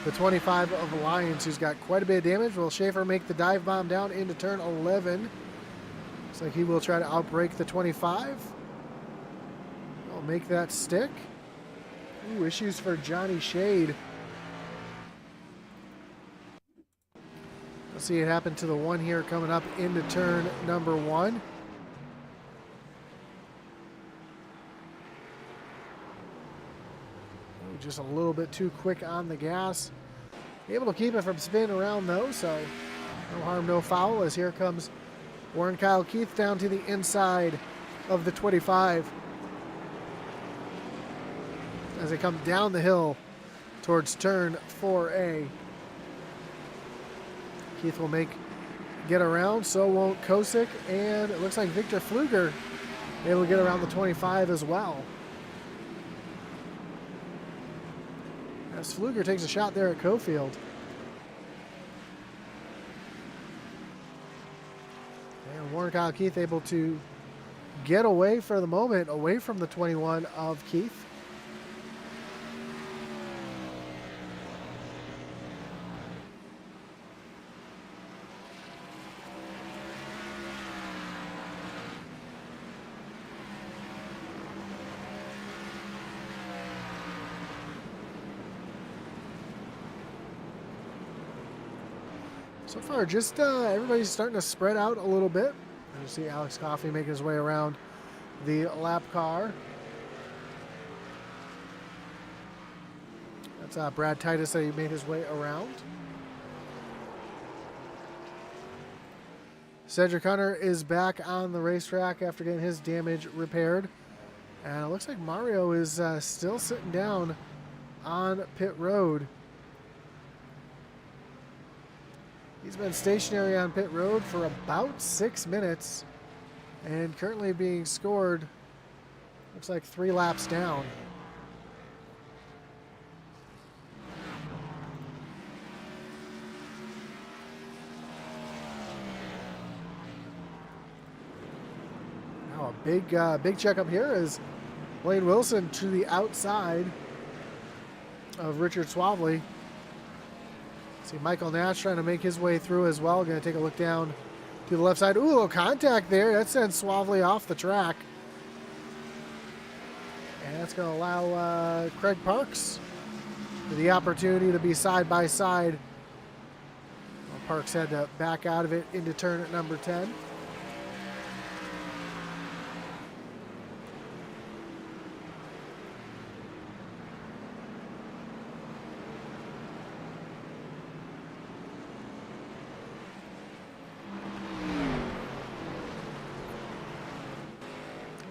the 25 of Alliance, who's got quite a bit of damage. Will Schaefer make the dive bomb down into turn 11? Looks like he will try to outbrake the 25. I'll make that stick. Ooh, issues for Johnny Shade. Let's see it happen to the one here coming up into turn number 1. Just a little bit too quick on the gas. Able to keep it from spinning around though, so no harm, no foul, as here comes Warren Kyle Keith down to the inside of the 25 as they come down the hill towards turn 4A. Keith will get around, so won't Kosick, and it looks like Victor Pfluger able to get around the 25 as well. As Pfluger takes a shot there at Cofield. And Warren Kyle Keith able to get away for the moment, away from the 21 of Keith. So far, just everybody's starting to spread out a little bit. You see Alex Coffey making his way around the lap car. That's Brad Titus that he made his way around. Cedric Hunter is back on the racetrack after getting his damage repaired. And it looks like Mario is still sitting down on pit road. He's been stationary on pit road for about 6 minutes and currently being scored, looks like 3 laps down. Now a big checkup here is Blaine Wilson to the outside of Richard Swavely. See Michael Nash trying to make his way through as well. Going to take a look down to the left side. Ooh, a little contact there. That sends Swavely off the track. And that's going to allow Craig Parks the opportunity to be side by side. Well, Parks had to back out of it into turn at number 10.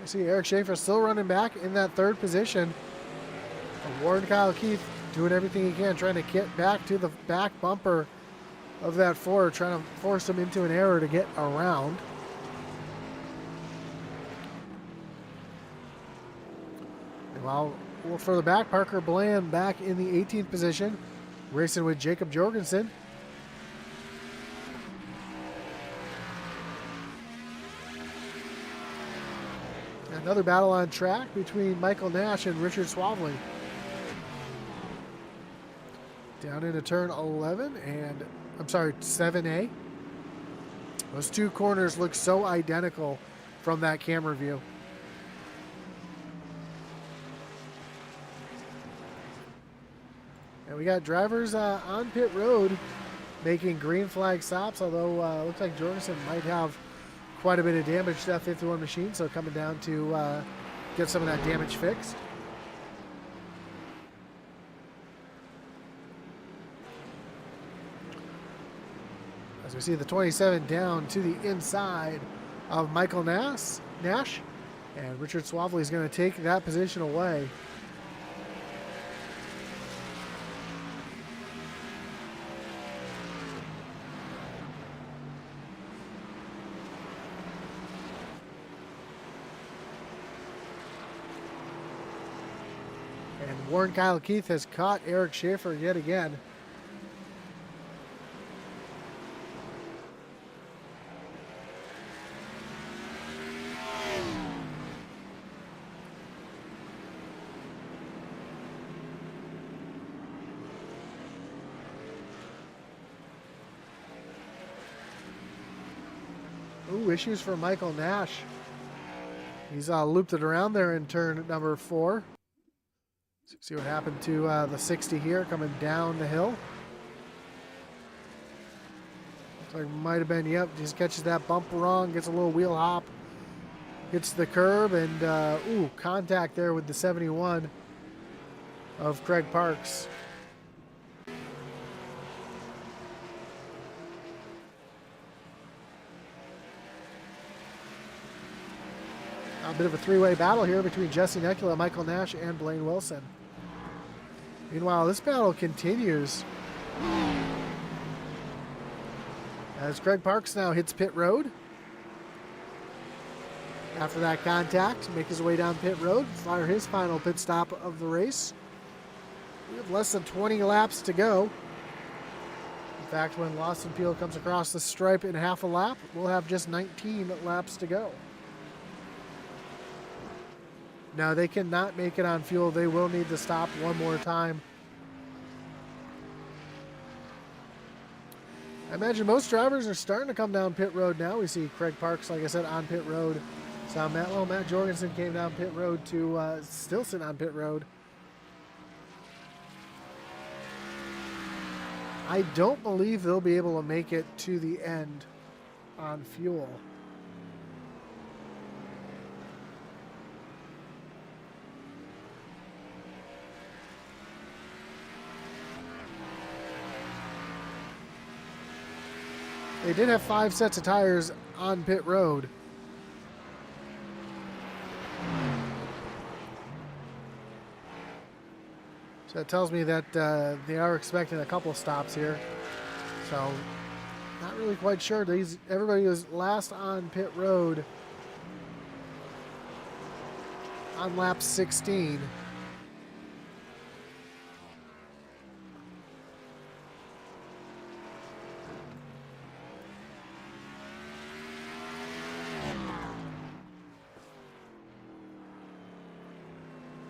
See Eric Schaefer still running back in that 3rd position. Warren Kyle Keith doing everything he can, trying to get back to the back bumper of that Ford, trying to force him into an error to get around. And while for the back, Parker Bland back in the 18th position, racing with Jacob Jorgensen. Another battle on track between Michael Nash and Richard Swavely. Down into turn 11 and, I'm sorry, 7A. Those 2 corners look so identical from that camera view. And we got drivers on pit road making green flag stops, although looks like Jorgensen might have quite a bit of damage to that 51 machine, so coming down to get some of that damage fixed. As we see the 27 down to the inside of Michael Nash, and Richard Swavely is going to take that position away. Warren Kyle Keith has caught Eric Schaefer yet again. Ooh, issues for Michael Nash. He's looped it around there in turn number 4. See what happened to the 60 here coming down the hill. Looks like might have been, yep, just catches that bump wrong, gets a little wheel hop, hits the curb, and ooh, contact there with the 71 of Craig Parks. A bit of a three-way battle here between Jesse Nekula, Michael Nash, and Blaine Wilson. Meanwhile, this battle continues as Craig Parks now hits pit road. After that contact, make his way down pit road, fire his final pit stop of the race. We have less than 20 laps to go. In fact, when Lawson Peel comes across the stripe in half a lap, we'll have just 19 laps to go. Now, they cannot make it on fuel. They will need to stop one more time. I imagine most drivers are starting to come down pit road now. We see Craig Parks, like I said, on pit road. So Matt Jorgensen came down pit road to still sit on pit road. I don't believe they'll be able to make it to the end on fuel. They did have 5 sets of tires on pit road. So that tells me that they are expecting a couple stops here. So not really quite sure. Everybody was last on pit road on lap 16.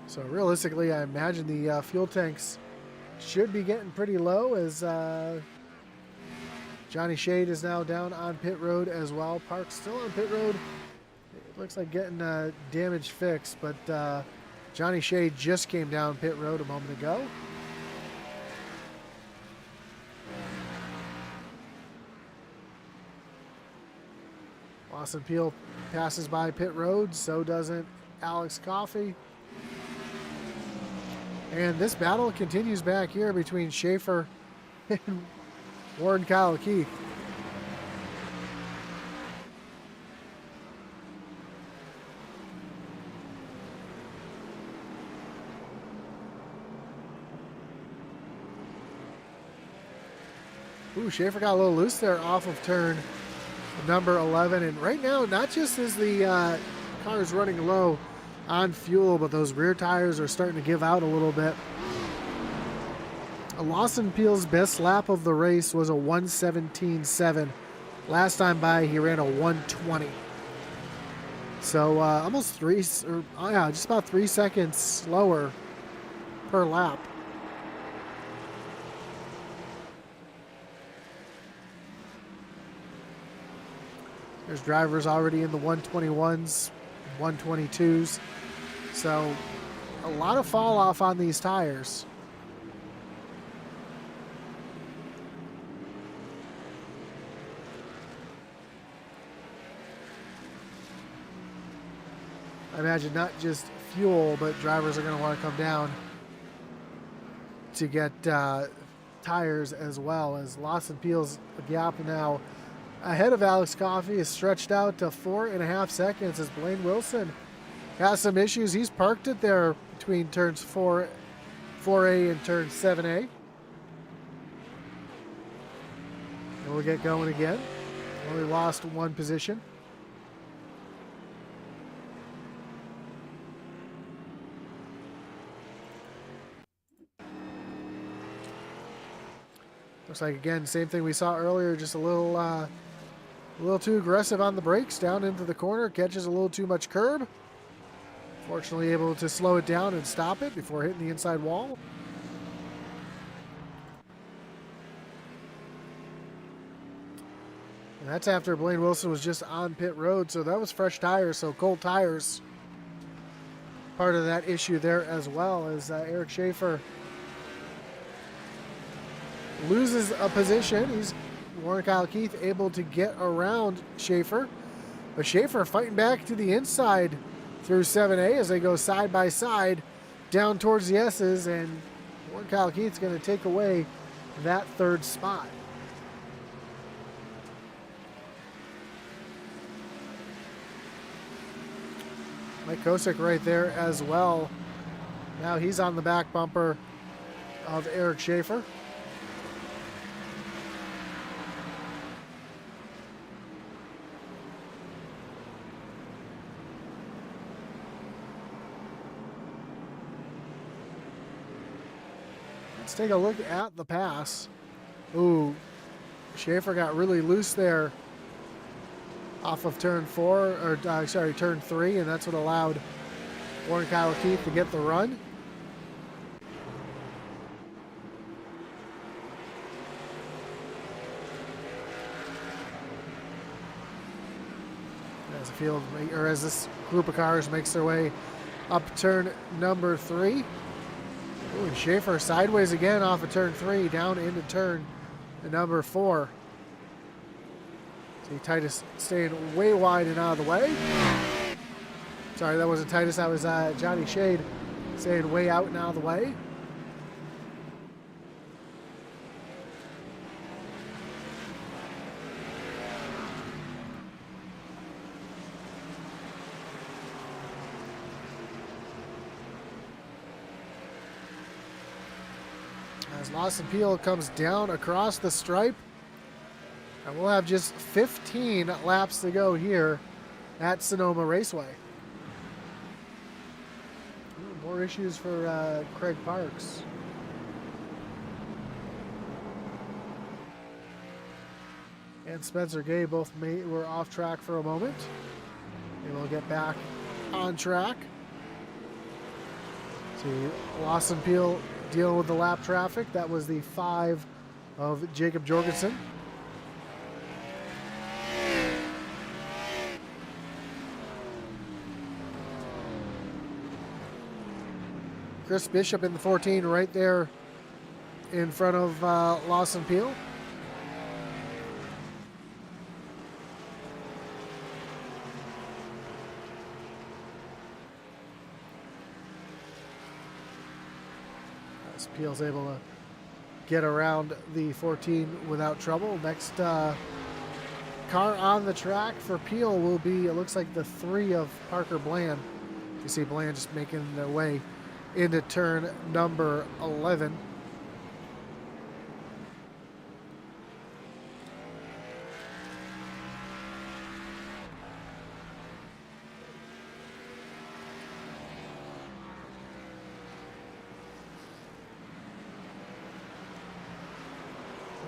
So realistically, I imagine the fuel tanks should be getting pretty low as Johnny Shade is now down on pit road as well. Park's still on pit road. It looks like getting damage fixed, but Johnny Shade just came down pit road a moment ago. Lawson Peel passes by pit road, so doesn't Alex Coffey. And this battle continues back here between Schaefer and Warren Kyle Keith. Ooh, Schaefer got a little loose there off of turn number 11. And right now, not just is the car is running low on fuel, but those rear tires are starting to give out a little bit. Lawson Peel's best lap of the race was a 1:17.7. Last time by, he ran a 1:20. So almost just about 3 seconds slower per lap. There's drivers already in the 121s, 122s. So a lot of fall off on these tires. I imagine not just fuel, but drivers are going to want to come down to get tires as well, as Lawson Peel's gap now ahead of Alex Coffey is stretched out to 4.5 seconds as Blaine Wilson has some issues. He's parked it there between turns 4A and turn 7A. And we'll get going again. Only lost one position. Looks like, again, same thing we saw earlier, just a little too aggressive on the brakes, down into the corner, catches a little too much curb. Fortunately able to slow it down and stop it before hitting the inside wall. And that's after Blaine Wilson was just on pit road, so that was fresh tires, so cold tires. Part of that issue there as well, as Eric Schaefer loses a position. Warren Kyle Keith able to get around Schaefer, but Schaefer fighting back to the inside through 7A as they go side by side down towards the S's, and Warren Kyle Keith's going to take away that third spot. Mike Kosick right there as well. Now he's on the back bumper of Eric Schaefer. Let's take a look at the pass. Ooh, Schaefer got really loose there off of turn turn 3, and that's what allowed Warren Kyle Keith to get the run. As this group of cars makes their way up turn number 3. Ooh, and Schaefer sideways again off of turn 3, down into turn number 4. See Titus staying way wide and out of the way. Sorry, that wasn't Titus, that was Johnny Shade staying way out and out of the way. As Lawson Peel comes down across the stripe. And we'll have just 15 laps to go here at Sonoma Raceway. Ooh, more issues for Craig Parks. And Spencer Gay both were off track for a moment. They will get back on track. See Lawson Peel dealing with the lap traffic. That was the 5 of Jacob Jorgensen. Chris Bishop in the 14 right there in front of Lawson Peel. As Peel's able to get around the 14 without trouble. Next car on the track for Peel will be, it looks like, the 3 of Parker Bland. You see Bland just making their way into turn number 11.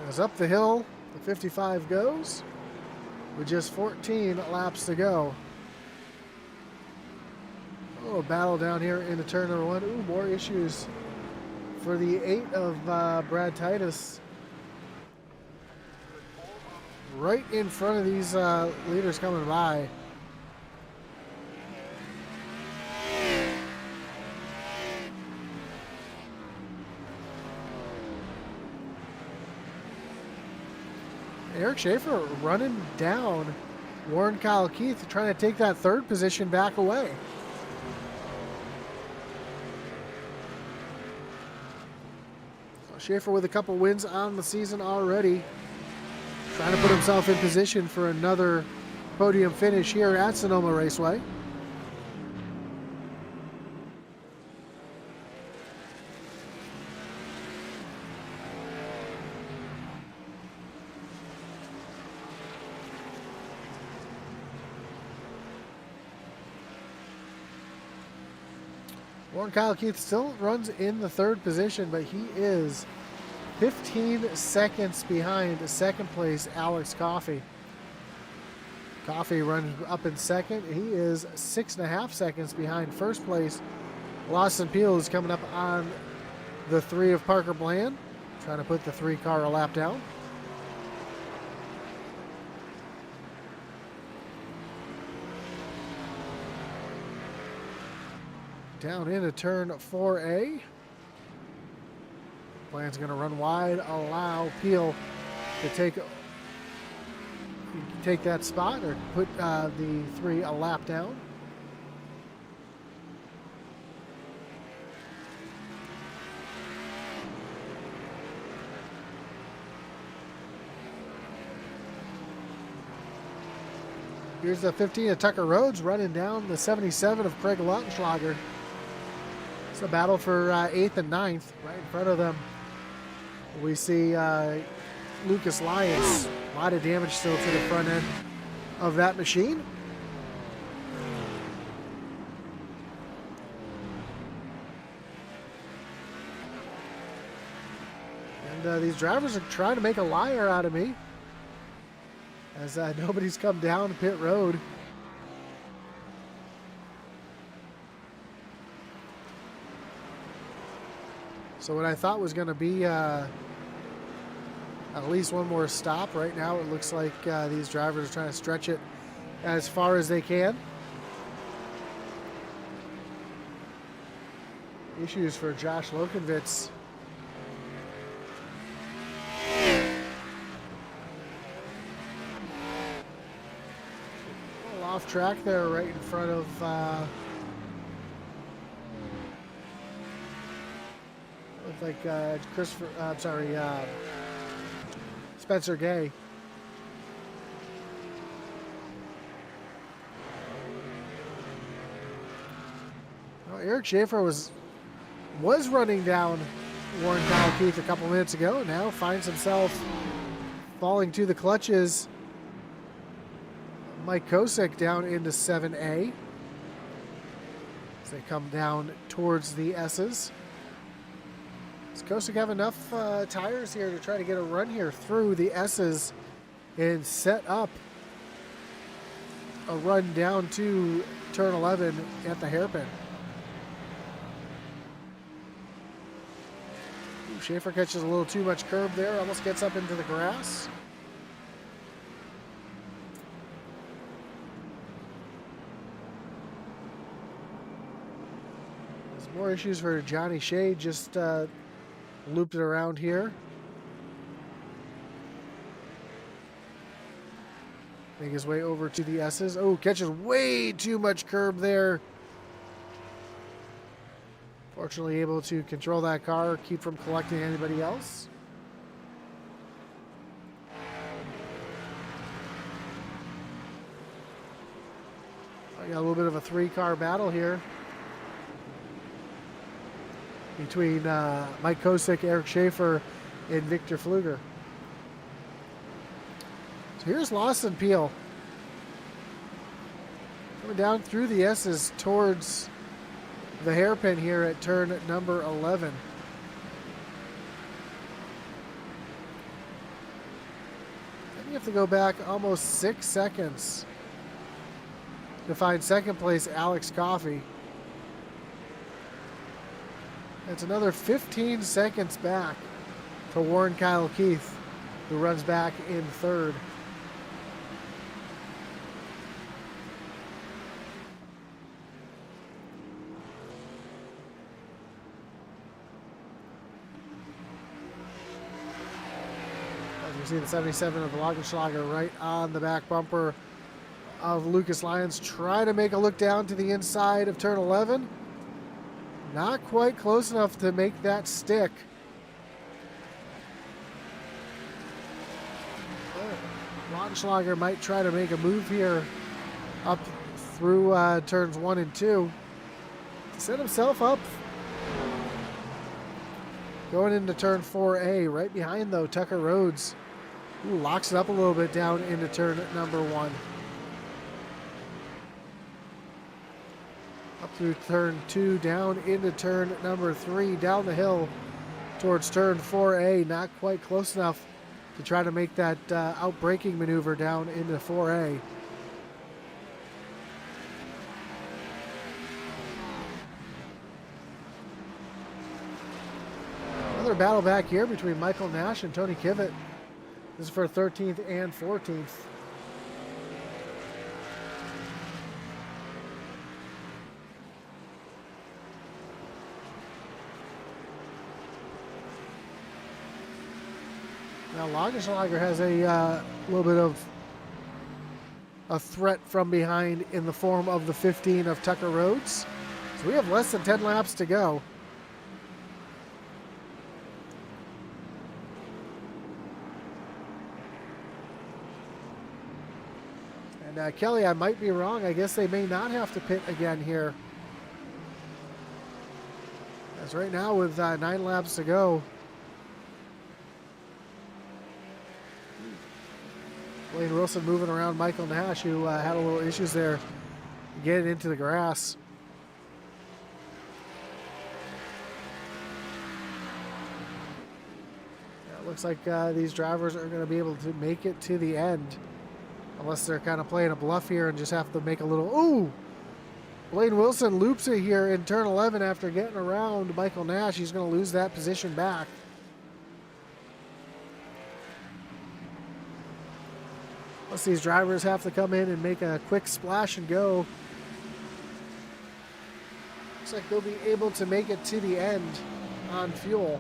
As up the hill, the 55 goes with just 14 laps to go. Oh, battle down here into turn number 1. Ooh, more issues for the 8 of Brad Titus. Right in front of these leaders coming by. Eric Schaefer running down Warren Kyle Keith, trying to take that 3rd position back away. Schaefer with a couple wins on the season already, trying to put himself in position for another podium finish here at Sonoma Raceway. Warren Kyle Keith still runs in the 3rd position, but he is 15 seconds behind second place Alex Coffey. Coffey runs up in second. He is 6.5 seconds behind first place. Lawson Peel is coming up on the 3 of Parker Bland, trying to put the 3-car a lap down. Down into turn 4A. Bland's going to run wide, allow Peel to take that spot or put the 3 a lap down. Here's the 15 of Tucker Rhodes running down the 77 of Craig Lautenschlager. It's a battle for 8th and 9th. Right in front of them, we see Lucas Lyons. A lot of damage still to the front end of that machine. And these drivers are trying to make a liar out of me, as nobody's come down pit road. So what I thought was going to be at least one more stop, right now it looks like these drivers are trying to stretch it as far as they can. Issues for Josh Lokenvitz. Off track there, right in front of looks like Spencer Gay. Well, Eric Schaefer was running down Warren Kyle Keith a couple minutes ago. Now finds himself falling to the clutches. Mike Kosick down into 7A as they come down towards the S's. Does Kosick have enough tires here to try to get a run here through the S's and set up a run down to turn 11 at the hairpin? Ooh, Schaefer catches a little too much curb there, almost gets up into the grass. More issues for Johnny Shea, just looped it around here. Make his way over to the S's. Oh, catches way too much curb there. Fortunately able to control that car, keep from collecting anybody else. I got a little bit of a 3-car battle here between Mike Kosick, Eric Schaefer, and Victor Pfluger. So here's Lawson Peel coming down through the S's towards the hairpin here at turn number 11. I think you have to go back almost 6 seconds to find second place Alex Coffey. It's another 15 seconds back for Warren Kyle Keith, who runs back in third. As you see, the 77 of Lautenschlager right on the back bumper of Lucas Lyons. Try to make a look down to the inside of turn 11. Not quite close enough to make that stick. Lautenschlager might try to make a move here up through turns 1 and 2 to set himself up going into turn 4A. Right behind, though, Tucker Rhodes. Ooh, locks it up a little bit down into turn number 1. Up through turn 2, down into turn number 3, down the hill towards turn 4A. Not quite close enough to try to make that out-braking maneuver down into 4A. Another battle back here between Michael Nash and Tony Kivet. This is for 13th and 14th. Now Lagerschlager has a little bit of a threat from behind in the form of the 15 of Tucker Rhodes. So we have less than 10 laps to go. And Kelly, I might be wrong. I guess they may not have to pit again here. As right now with 9 laps to go. Blaine Wilson moving around Michael Nash, who had a little issues there getting into the grass. Yeah, it looks like these drivers are going to be able to make it to the end. Unless they're kind of playing a bluff here and just have to make a little... Ooh! Blaine Wilson loops it here in turn 11 after getting around Michael Nash. He's going to lose that position back. Plus these drivers have to come in and make a quick splash and go. Looks like they'll be able to make it to the end on fuel.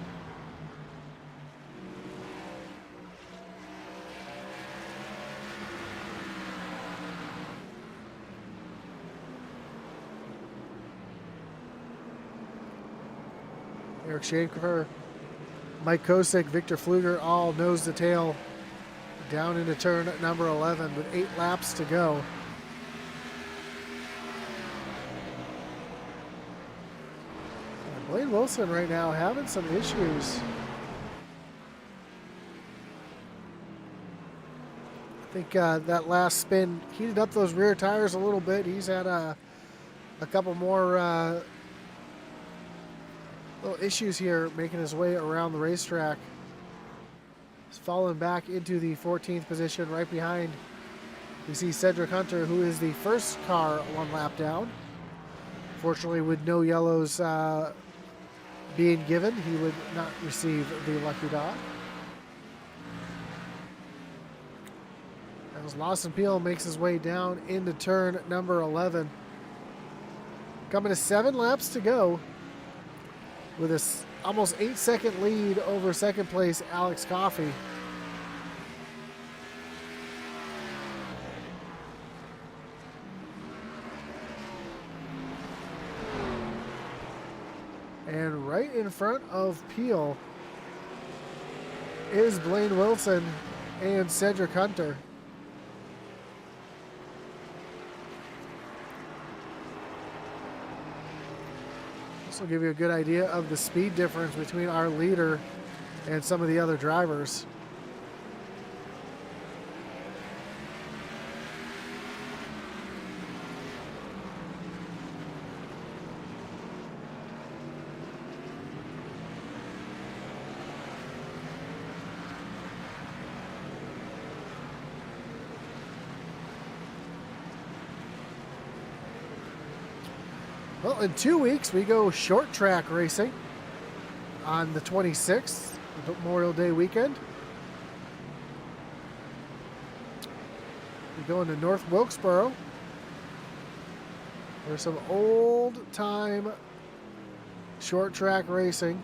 Eric Schaefer, Mike Kosick, Victor Pfluger all nose to tail down into turn number 11 with 8 laps to go. And Blaine Wilson right now having some issues. I think that last spin heated up those rear tires a little bit. He's had a couple more little issues here making his way around the racetrack. He's fallen back into the 14th position right behind. You see Cedric Hunter, who is the first car 1 lap down. Fortunately, with no yellows being given, he would not receive the lucky dot. As Lawson Peel makes his way down into turn number 11. Coming to 7 laps to go, with a almost 8-second lead over second place Alex Coffey. And right in front of Peel is Blaine Wilson and Cedric Hunter. This will give you a good idea of the speed difference between our leader and some of the other drivers. Well, in 2 weeks, we go short track racing on the 26th, Memorial Day weekend. We go into North Wilkesboro. There's some old time short track racing.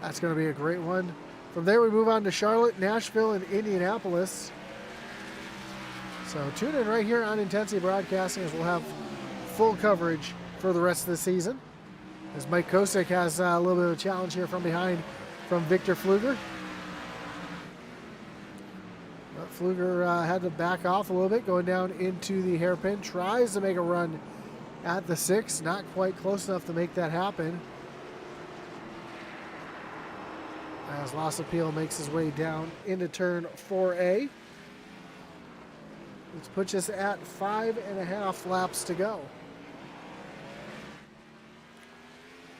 That's going to be a great one. From there, we move on to Charlotte, Nashville, and Indianapolis. So tune in right here on Intensity Broadcasting as we'll have full coverage for the rest of the season. As Mike Kosick has a little bit of a challenge here from behind from Victor Pfluger. But Pfluger had to back off a little bit going down into the hairpin. Tries to make a run at the 6. Not quite close enough to make that happen. As Lawson Peel makes his way down into turn 4A. Which puts us at 5.5 laps to go.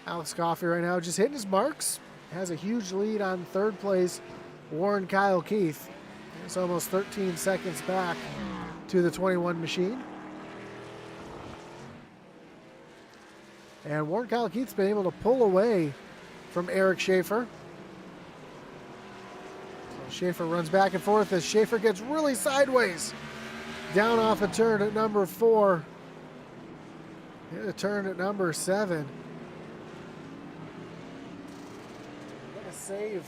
Alex Coffey right now just hitting his marks. Has a huge lead on third place, Warren Kyle Keith. It's almost 13 seconds back to the 21 machine. And Warren Kyle Keith's been able to pull away from Eric Schaefer. So Schaefer runs back and forth as Schaefer gets really sideways. Down off a turn at number 4. Hit a turn at number 7. What a save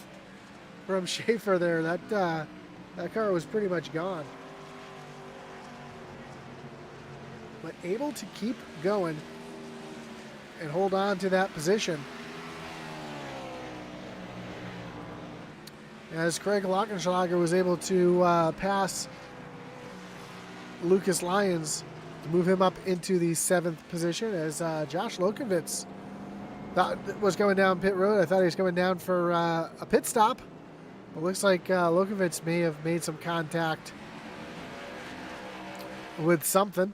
from Schaefer there. That car was pretty much gone. But able to keep going and hold on to that position. As Craig Lockenschlager was able to pass Lucas Lyons to move him up into the 7th position, as Josh Lokovitz was going down pit road. I thought he was coming down for a pit stop. It looks like Lokovitz may have made some contact with something.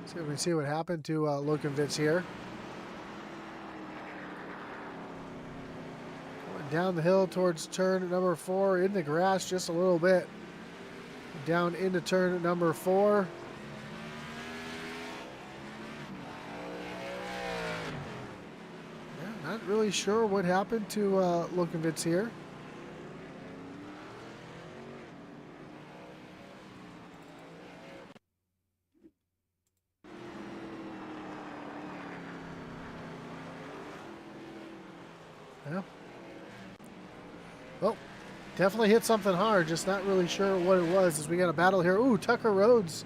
So we see what happened to Lokovitz here. Going down the hill towards turn number 4, in the grass just a little bit. Down into turn number 4. Yeah, not really sure what happened to Lokovitz here. Yeah. Well, definitely hit something hard, just not really sure what it was as we got a battle here. Ooh, Tucker Rhodes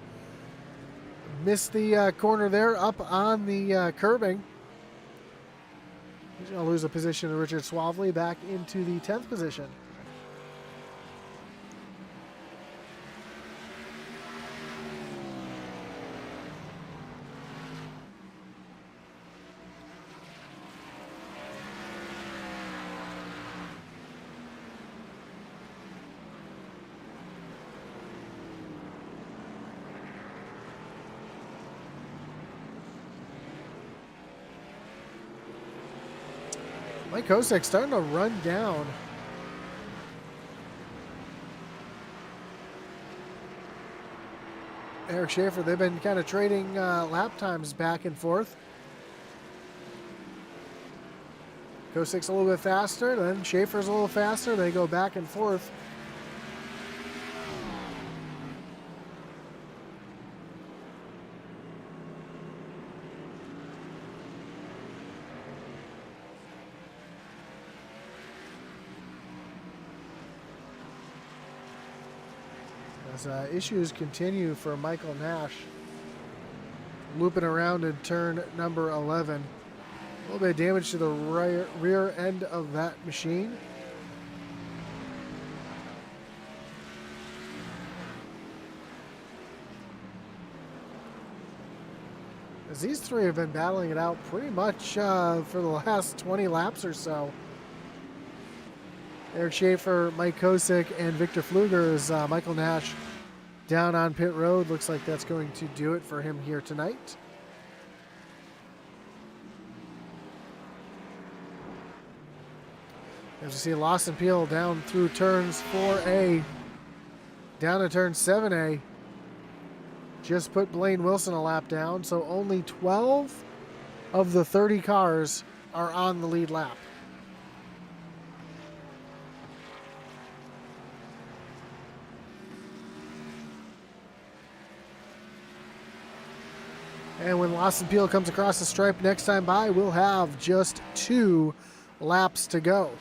missed the corner there up on the curbing. He's going to lose a position to Richard Swavely back into the 10th position. Mike Kosick starting to run down. Eric Schaefer, they've been kind of trading lap times back and forth. Kosick's a little bit faster, then Schaefer's a little faster. They go back and forth. As issues continue for Michael Nash, looping around in turn number 11. A little bit of damage to the rear end of that machine. As these three have been battling it out pretty much for the last 20 laps or so. Eric Schaefer, Mike Kosick, and Victor Pfluger as Michael Nash down on pit road. Looks like that's going to do it for him here tonight. As we see Lawson Peel down through turns 4A, down to turn 7A. Just put Blaine Wilson a lap down, so only 12 of the 30 cars are on the lead lap. And when Lawson Peel comes across the stripe next time by, we'll have just 2 laps to go.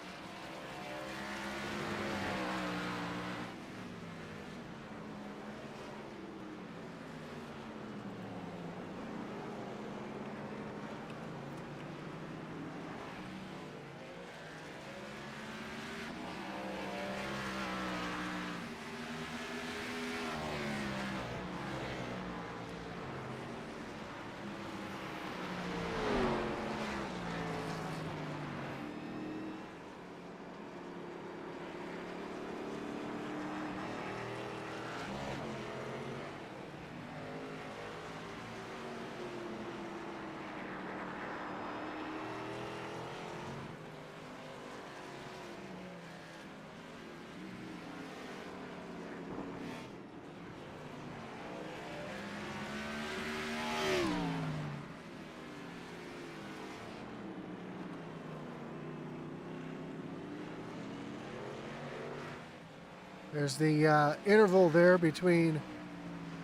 There's the interval there between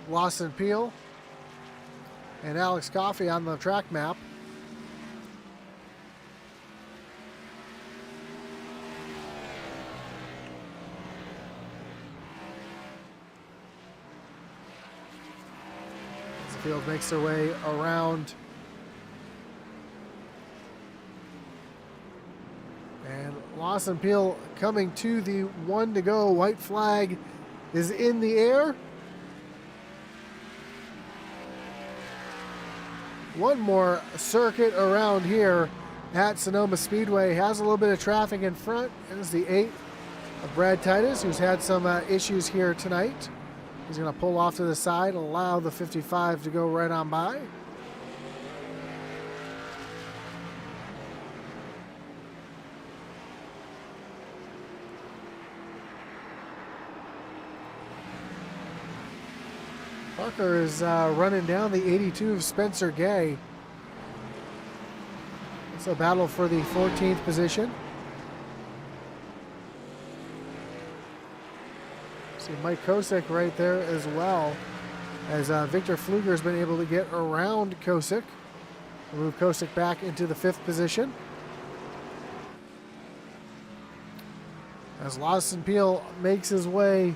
Lawson Peel and Alex Coffey on the track map. As the field makes their way around. And Lawson Peel coming to the 1 to go. White flag is in the air. One more circuit around here at Sonoma Speedway. Has a little bit of traffic in front. There's the 8 of Brad Titus, who's had some issues here tonight. He's going to pull off to the side, allow the 55 to go right on by. Parker is running down the 82 of Spencer Gay. It's a battle for the 14th position. See Mike Kosick right there as well, as Victor Pfluger has been able to get around Kosick. Move Kosick back into the 5th position. As Lawson Peel makes his way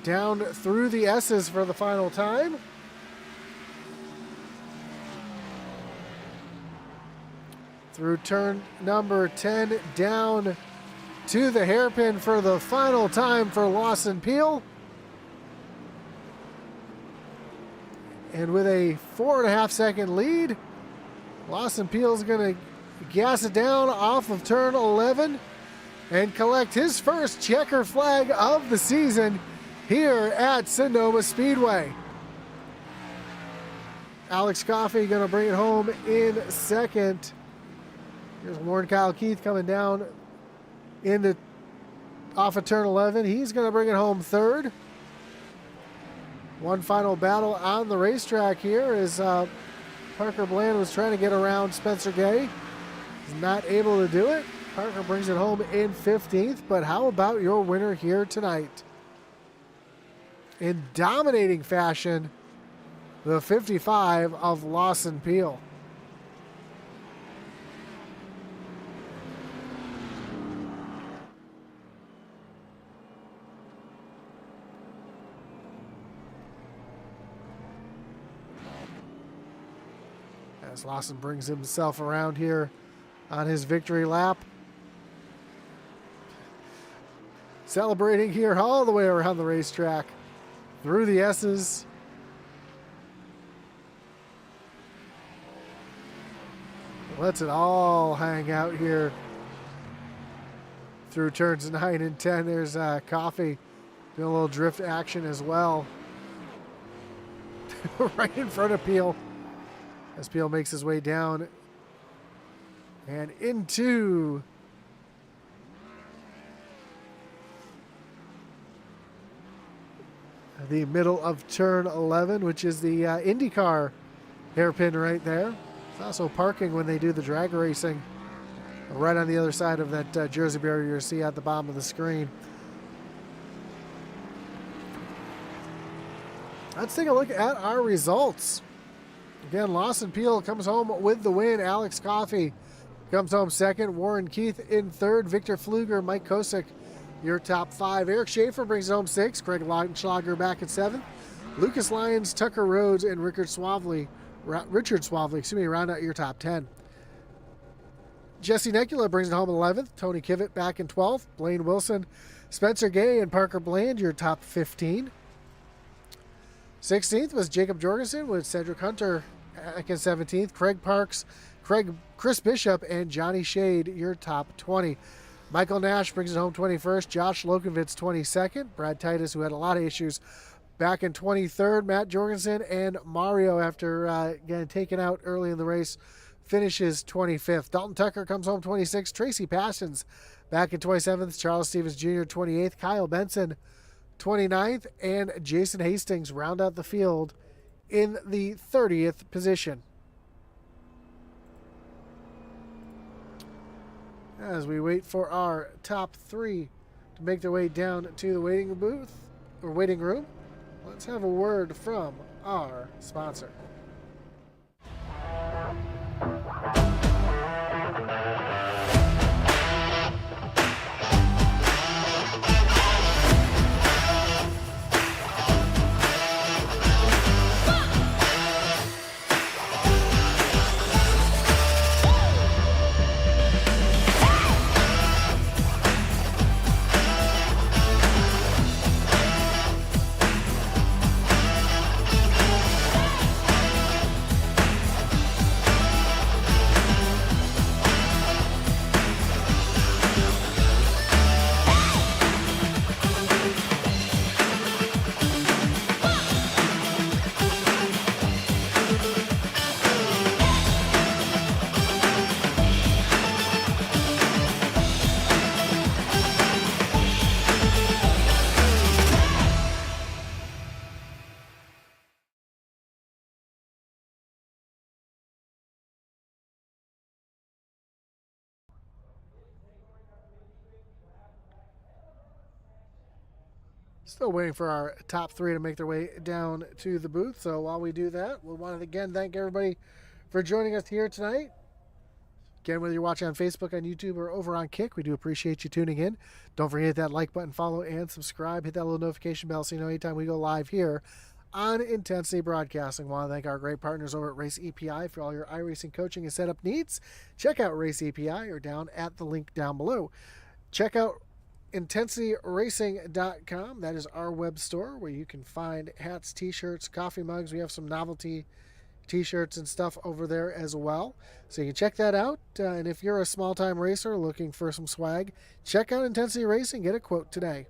down through the S's for the final time. Through turn number 10, down to the hairpin for the final time for Lawson Peel. And with a 4.5 second lead, Lawson Peel is going to gas it down off of turn 11 and collect his first checker flag of the season here at Sonoma Speedway. Alex Coffey going to bring it home in second. Here's Warren Kyle Keith coming down off of turn 11. He's going to bring it home third. One final battle on the racetrack here as Parker Bland was trying to get around Spencer Gay. He's not able to do it. Parker brings it home in 15th, but how about your winner here tonight? In dominating fashion, the 55 of Lawson Peel. As Lawson brings himself around here on his victory lap. Celebrating here all the way around the racetrack. Through the S's. Lets it all hang out here. Through turns 9 and 10. There's Coffey doing a little drift action as well. Right in front of Peel. As Peel makes his way down and into the middle of turn 11, which is the IndyCar hairpin right there. It's also parking when they do the drag racing right on the other side of that jersey barrier you see at the bottom of the screen. Let's take a look at our results. Again, Lawson Peel comes home with the win. Alex Coffey comes home second. Warren Keith in third. Victor Pfluger, Mike Kosick, your top 5. Eric Schaefer brings it home 6. Craig Lautenschlager back at 7th. Lucas Lyons, Tucker Rhodes, and Richard Swavely, round out your top 10. Jesse Nekula brings it home 11th. Tony Kivet back in 12th. Blaine Wilson, Spencer Gay, and Parker Bland, your top 15. 16th was Jacob Jorgensen with Cedric Hunter back in 17th. Craig Parks, Chris Bishop, and Johnny Shade, your top 20. Michael Nash brings it home 21st. Josh Lokenvitz 22nd. Brad Titus, who had a lot of issues, back in 23rd. Matt Jorgensen and Mario, after getting taken out early in the race, finishes 25th. Dalton Tucker comes home 26th. Tracy Pastons back in 27th. Charles Stevens Jr. 28th. Kyle Benson 29th. And Jason Hastings round out the field in the 30th position. As we wait for our top 3 to make their way down to the waiting booth or waiting room, let's have a word from our sponsor. Still waiting for our top three to make their way down to the booth. So while we do that, we want to again thank everybody for joining us here tonight. Again, whether you're watching on Facebook, on YouTube, or over on Kick, we do appreciate you tuning in. Don't forget to hit that like button, follow, and subscribe. Hit that little notification bell so you know anytime we go live here on Intensity Broadcasting. I want to thank our great partners over at Race EPI for all your iRacing coaching and setup needs. Check out Race EPI or down at the link down below. Check out IntensityRacing.com. That is our web store where you can find hats, t-shirts, coffee mugs. We have some novelty t-shirts and stuff over there as well, so you can check that out. And if you're a small-time racer looking for some swag, check out Intensity Racing. Get a quote today.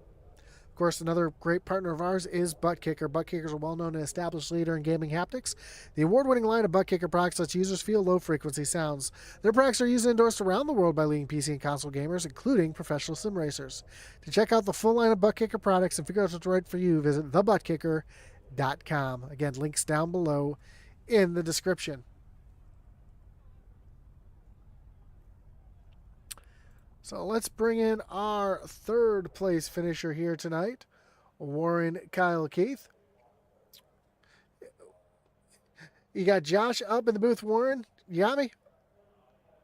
Of course, another great partner of ours is ButtKicker. ButtKicker is a well-known and established leader in gaming haptics. The award-winning line of ButtKicker products lets users feel low-frequency sounds. Their products are used and endorsed around the world by leading PC and console gamers, including professional sim racers. To check out the full line of ButtKicker products and figure out what's right for you, visit thebuttkicker.com. Again, links down below in the description. So let's bring in our third place finisher here tonight, Warren Kyle Keith. You got Josh up in the booth, Warren. You got me?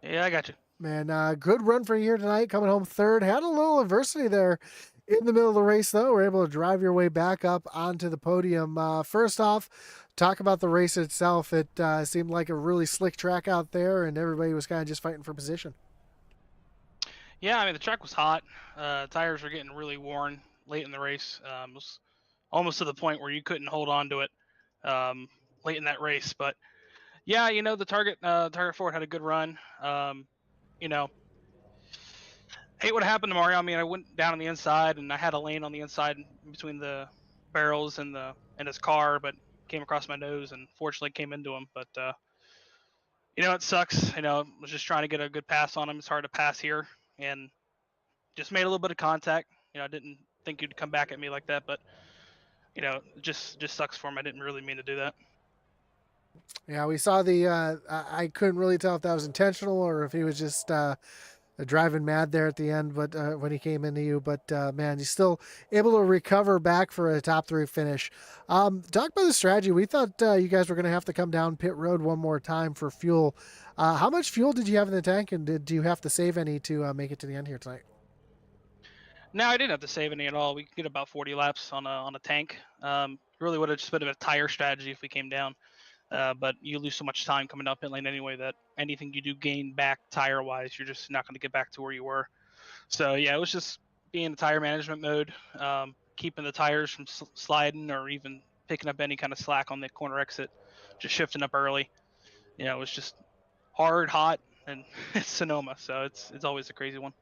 Yeah, I got you. Man, good run for you here tonight, coming home third. Had a little adversity there in the middle of the race, though. We're able to drive your way back up onto the podium. First off, talk about the race itself. It seemed like a really slick track out there, and everybody was kind of just fighting for position. Yeah, I mean, the track was hot. Tires were getting really worn late in the race. It was almost to the point where you couldn't hold on to it late in that race. But yeah, the Target Ford had a good run. Hate what happened to Mario. I mean, I went down on the inside, and I had a lane on the inside between the barrels and his car, but came across my nose and fortunately came into him. But it sucks. I was just trying to get a good pass on him. It's hard to pass here, and just made a little bit of contact. I didn't think you'd come back at me like that, but just sucks for him. I didn't really mean to do that. Yeah, we saw the. I couldn't really tell if that was intentional or if he was just driving mad there at the end. But when he came into you, but man, he's still able to recover back for a top three finish. Talk about the strategy. We thought you guys were going to have to come down pit road one more time for fuel. How much fuel did you have in the tank, and did you have to save any to make it to the end here tonight? No, I didn't have to save any at all. We could get about 40 laps on a tank. Really would have just been a tire strategy if we came down. But you lose so much time coming up pit lane anyway that anything you do gain back tire-wise, you're just not going to get back to where you were. So, yeah, it was just being in tire management mode, keeping the tires from sliding or even picking up any kind of slack on the corner exit, just shifting up early. It was just hard, hot, and it's Sonoma, so it's always a crazy one.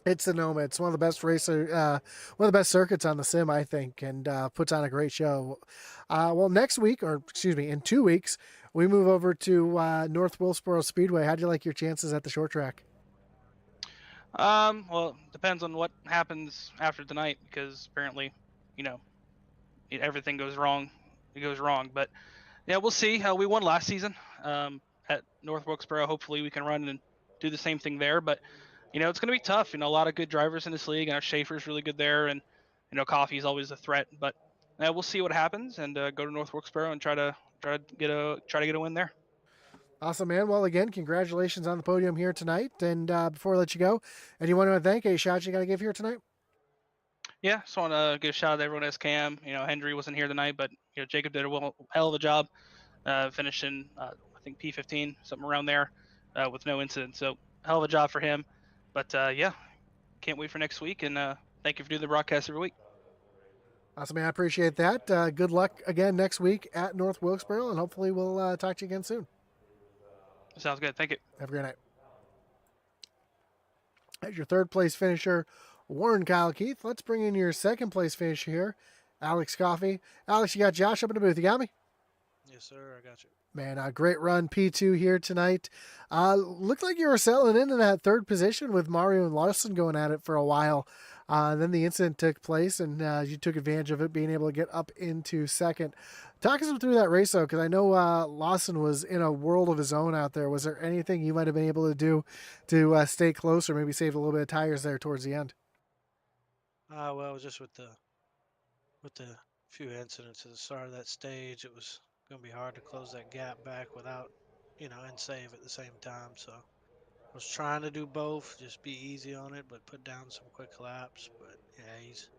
It's Sonoma. It's one of the best one of the best circuits on the sim, I think, and puts on a great show. Well, next week, or excuse me, in 2 weeks, we move over to North Wilkesboro Speedway. How do you like your chances at the short track? Well, depends on what happens after tonight, because apparently, everything goes wrong. It goes wrong, but yeah, we'll see. We won last season at North Wilkesboro. Hopefully, we can run and do the same thing there. But It's going to be tough. A lot of good drivers in this league. I know Schaefer's really good there, and Coffey's always a threat. But we'll see what happens, and go to North Wilkesboro and try to get a win there. Awesome, man. Well, again, congratulations on the podium here tonight. And before I let you go, anyone want to thank? Any shots you got to give here tonight? Yeah, just want to give a shout out to everyone at SKM. Hendry wasn't here tonight, but Jacob did a hell of a job, finishing I think P15, something around there, with no incident. So hell of a job for him. But yeah, can't wait for next week, and thank you for doing the broadcast every week. Awesome, man. I appreciate that. Good luck again next week at North Wilkesboro, and hopefully we'll talk to you again soon. Sounds good. Thank you. Have a great night. As your third place finisher, Warren Kyle Keith. Let's bring in your second place finisher here, Alex Coffey. Alex, you got Josh up in the booth. You got me? Yes, sir. I got you. Man, a great run, P2 here tonight. Looked like you were settling into that third position with Mario and Larson going at it for a while. Then the incident took place, and you took advantage of it, being able to get up into second. Talk us through that race, though, because I know Lawson was in a world of his own out there. Was there anything you might have been able to do to stay close or maybe save a little bit of tires there towards the end? Well, just with the few incidents at the start of that stage, it was going to be hard to close that gap back without, and save at the same time. So I was trying to do both, just be easy on it, but put down some quick laps. But yeah, he's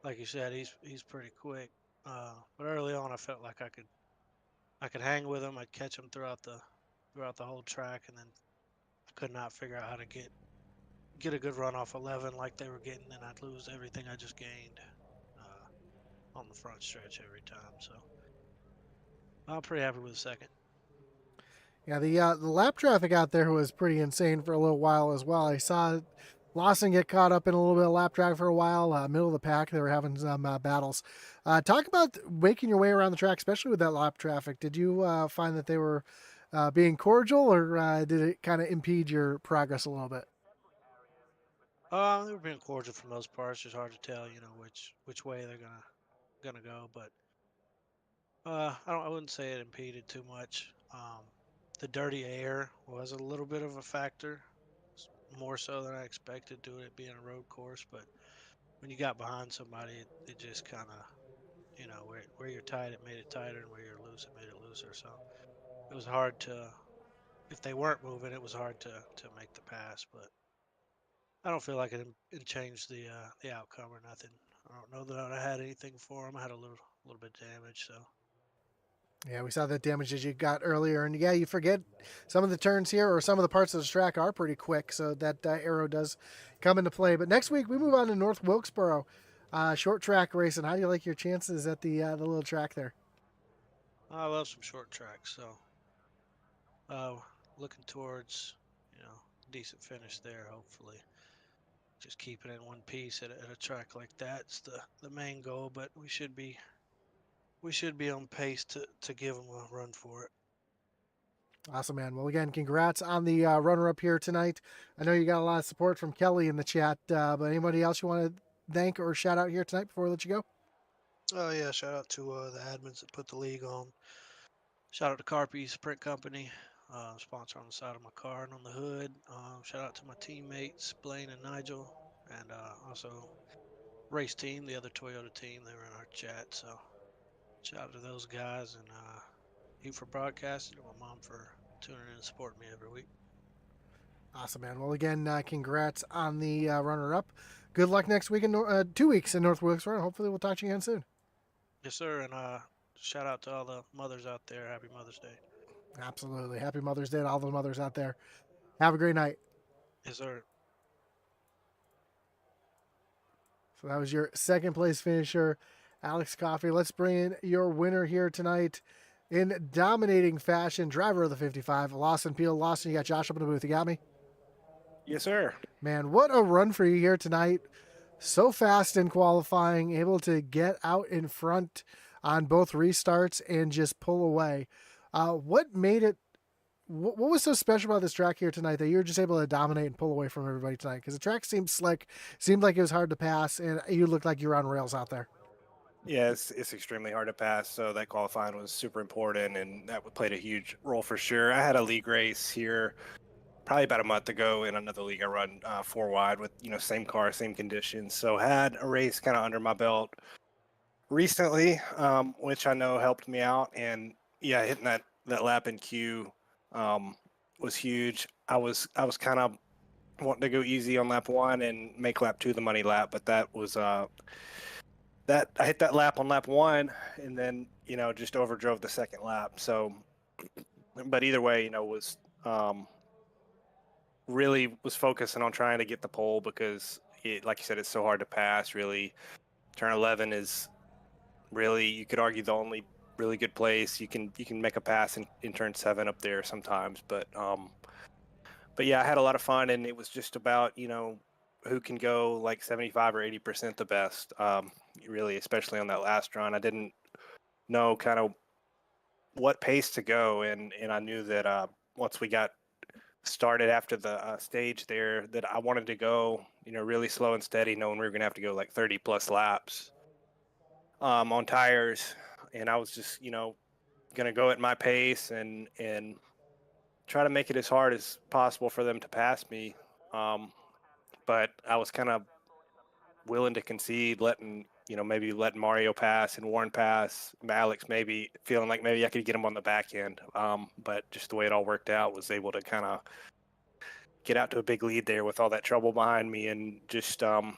like you said, he's pretty quick. But early on, I felt like I could hang with him. I'd catch him throughout the whole track, and then I could not figure out how to get a good run off 11 like they were getting, and I'd lose everything I just gained on the front stretch every time. So I'm pretty happy with the second. Yeah, the lap traffic out there was pretty insane for a little while as well. I saw Lawson get caught up in a little bit of lap traffic for a while. Middle of the pack, they were having some battles. Talk about making your way around the track, especially with that lap traffic. Did you find that they were being cordial, or did it kind of impede your progress a little bit? They were being cordial for the most part. It's just hard to tell, which way they're gonna go. But I wouldn't say it impeded too much. The dirty air was a little bit of a factor, more so than I expected, due to it being a road course. But when you got behind somebody, it just kind of, where you're tight, it made it tighter, and where you're loose, it made it looser. So it was hard to, if they weren't moving, it was hard to make the pass. But I don't feel like it changed the outcome or nothing. I don't know that I had anything for them. I had a little bit of damage. So Yeah, we saw that damage that you got earlier, and yeah, you forget some of the turns here or some of the parts of the track are pretty quick, so that arrow does come into play. But next week we move on to North Wilkesboro, short track racing. How do you like your chances at the little track there? I love some short tracks. So uh, looking towards decent finish there. Hopefully, just keeping it in one piece at a track like that's the main goal. But we should be on pace to give them a run for it. Awesome, man. Well, again, congrats on the runner-up here tonight. I know you got a lot of support from Kelly in the chat, but anybody else you want to thank or shout out here tonight before we let you go? Oh yeah, shout out to the admins that put the league on. Shout out to Carpy's Print Company, sponsor on the side of my car and on the hood. Shout out to my teammates, Blaine and Nigel, and also Race Team, the other Toyota team. They were in our chat. So shout out to those guys, and you for broadcasting, and my mom for tuning in and supporting me every week. Awesome, man. Well, again, congrats on the runner-up. Good luck next week in 2 weeks in North Wilkesboro. Hopefully, we'll talk to you again soon. Yes, sir. And shout out to all the mothers out there. Happy Mother's Day. Absolutely. Happy Mother's Day to all the mothers out there. Have a great night. Yes, sir. So that was your second place finisher, Alex Coffey. Let's bring in your winner here tonight in dominating fashion, driver of the 55, Lawson Peel. Lawson, you got Josh up in the booth. You got me? Yes, sir. Man, what a run for you here tonight. So fast in qualifying, able to get out in front on both restarts and just pull away. What made it, what was so special about this track here tonight that you were just able to dominate and pull away from everybody tonight? Because the track seemed slick, seemed like it was hard to pass, and you looked like you were on rails out there. Yeah, it's extremely hard to pass, so that qualifying was super important, and that played a huge role for sure. I had a league race here probably about a month ago in another league I run 4 wide with, same car, same conditions. So had a race kind of under my belt recently, which I know helped me out. And yeah, hitting that lap in Q was huge. I was kind of wanting to go easy on lap 1 and make lap 2 the money lap, but that was that I hit that lap on lap 1 and then just overdrove the second lap. So, but either way, was really was focusing on trying to get the pole because like you said, it's so hard to pass. Really, turn 11 is really, you could argue, the only really good place you can make a pass in turn 7 up there sometimes. But yeah, I had a lot of fun, and it was just about who can go like 75 or 80% the best. Really, especially on that last run, I didn't know kind of what pace to go, and I knew that once we got started after the stage there, that I wanted to go really slow and steady, knowing we were gonna have to go like 30 plus laps on tires, and I was just gonna go at my pace and try to make it as hard as possible for them to pass me. But I was kind of willing to concede, maybe letting Mario pass and Warren pass, Alex maybe feeling like maybe I could get him on the back end. But just the way it all worked out, was able to kind of get out to a big lead there with all that trouble behind me, and just kind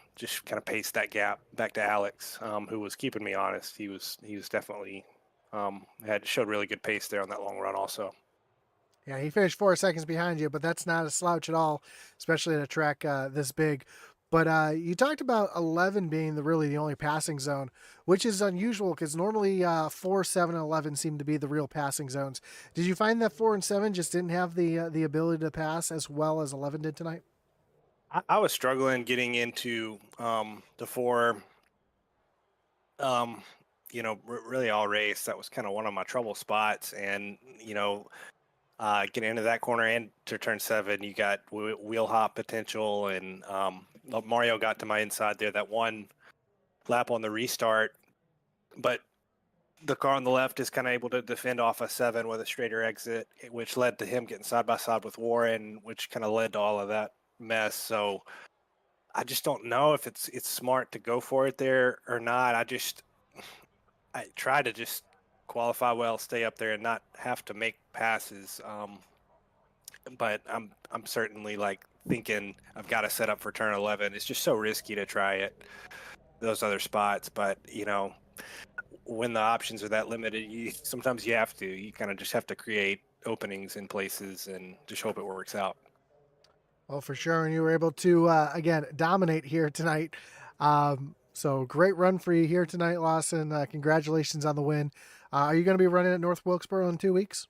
of pace that gap back to Alex, who was keeping me honest. He was definitely showed really good pace there on that long run also. Yeah, he finished 4 seconds behind you, but that's not a slouch at all, especially at a track this big. But you talked about 11 being really the only passing zone, which is unusual because normally 4, 7, and 11 seem to be the real passing zones. Did you find that 4 and 7 just didn't have the ability to pass as well as 11 did tonight? I was struggling getting into the 4. Really all race. That was kind of one of my trouble spots, and getting into that corner and to turn 7, you got wheel hop potential, and Mario got to my inside there that one lap on the restart, but the car on the left is kind of able to defend off a 7 with a straighter exit, which led to him getting side by side with Warren, which kind of led to all of that mess. So I just don't know if it's smart to go for it there or not. I try to just qualify well, stay up there, and not have to make passes. But I'm certainly like thinking I've got to set up for turn 11. It's just so risky to try it those other spots. But when the options are that limited, sometimes you kind of just have to create openings in places and just hope it works out. Well, for sure, and you were able to again dominate here tonight. So great run for you here tonight, Lawson. Congratulations on the win. Are you going to be running at North Wilkesboro in 2 weeks?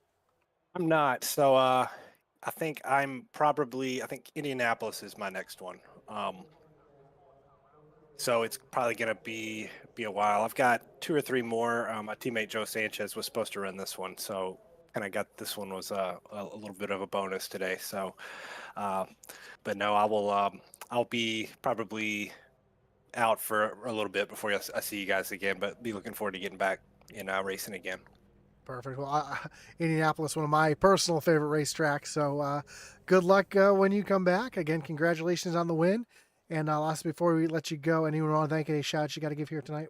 I'm not. So I think Indianapolis is my next one. So it's probably going to be a while. I've got 2 or 3 more. My teammate Joe Sanchez was supposed to run this one, so kind of got this one was a little bit of a bonus today. So, but no, I'll be probably out for a little bit before I see you guys again. But be looking forward to getting back in racing again. Perfect. Well, Indianapolis, one of my personal favorite racetracks. So good luck when you come back. Again, congratulations on the win. And last, before we let you go, anyone want to thank, any shout outs you got to give here tonight?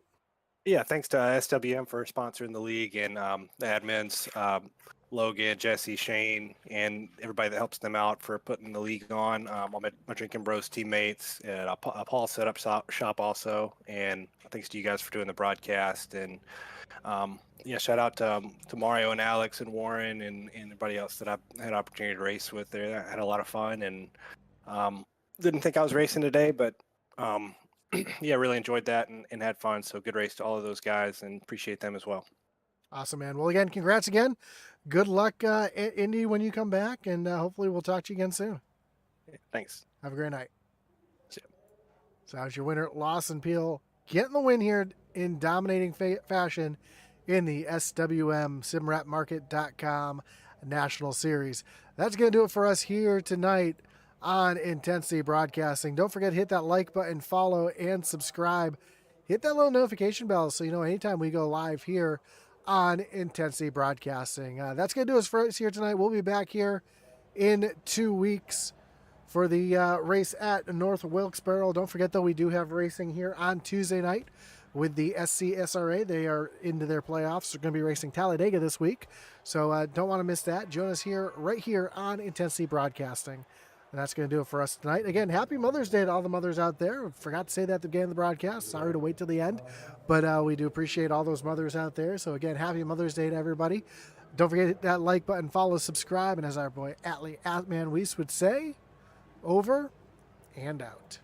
Yeah, thanks to SWM for sponsoring the league, and the admins, Logan, Jesse, Shane, and everybody that helps them out for putting the league on. All my Drinking Bros teammates at Paul Setup Shop also, and thanks to you guys for doing the broadcast. And yeah, shout out to Mario and Alex and Warren and everybody else that I've had opportunity to race with there. I had a lot of fun, and didn't think I was racing today, but yeah, really enjoyed that and had fun. So good race to all of those guys, and appreciate them as well. Awesome, man. Well, again, congrats again. Good luck, Indy, when you come back, and hopefully we'll talk to you again soon. Thanks. Have a great night. See ya. So how's your winner, Lawson Peel, getting the win here in dominating fashion in the SWM SimRapMarket.com National Series. That's going to do it for us here tonight on Intensity Broadcasting. Don't forget to hit that like button, follow, and subscribe. Hit that little notification bell so you know anytime we go live here on Intensity Broadcasting. That's going to do us for us here tonight. We'll be back here in 2 weeks for the race at North Wilkesboro. Don't forget, though, we do have racing here on Tuesday night with the SCSRA. They are into their playoffs. They're going to be racing Talladega this week. So don't want to miss that. Join us here, right here on Intensity Broadcasting. And that's going to do it for us tonight. Again, happy Mother's Day to all the mothers out there. Forgot to say that at the beginning of the broadcast. Sorry to wait till the end. But we do appreciate all those mothers out there. So again, happy Mother's Day to everybody. Don't forget to hit that like button, follow, subscribe. And as our boy Atman Weiss would say, over and out.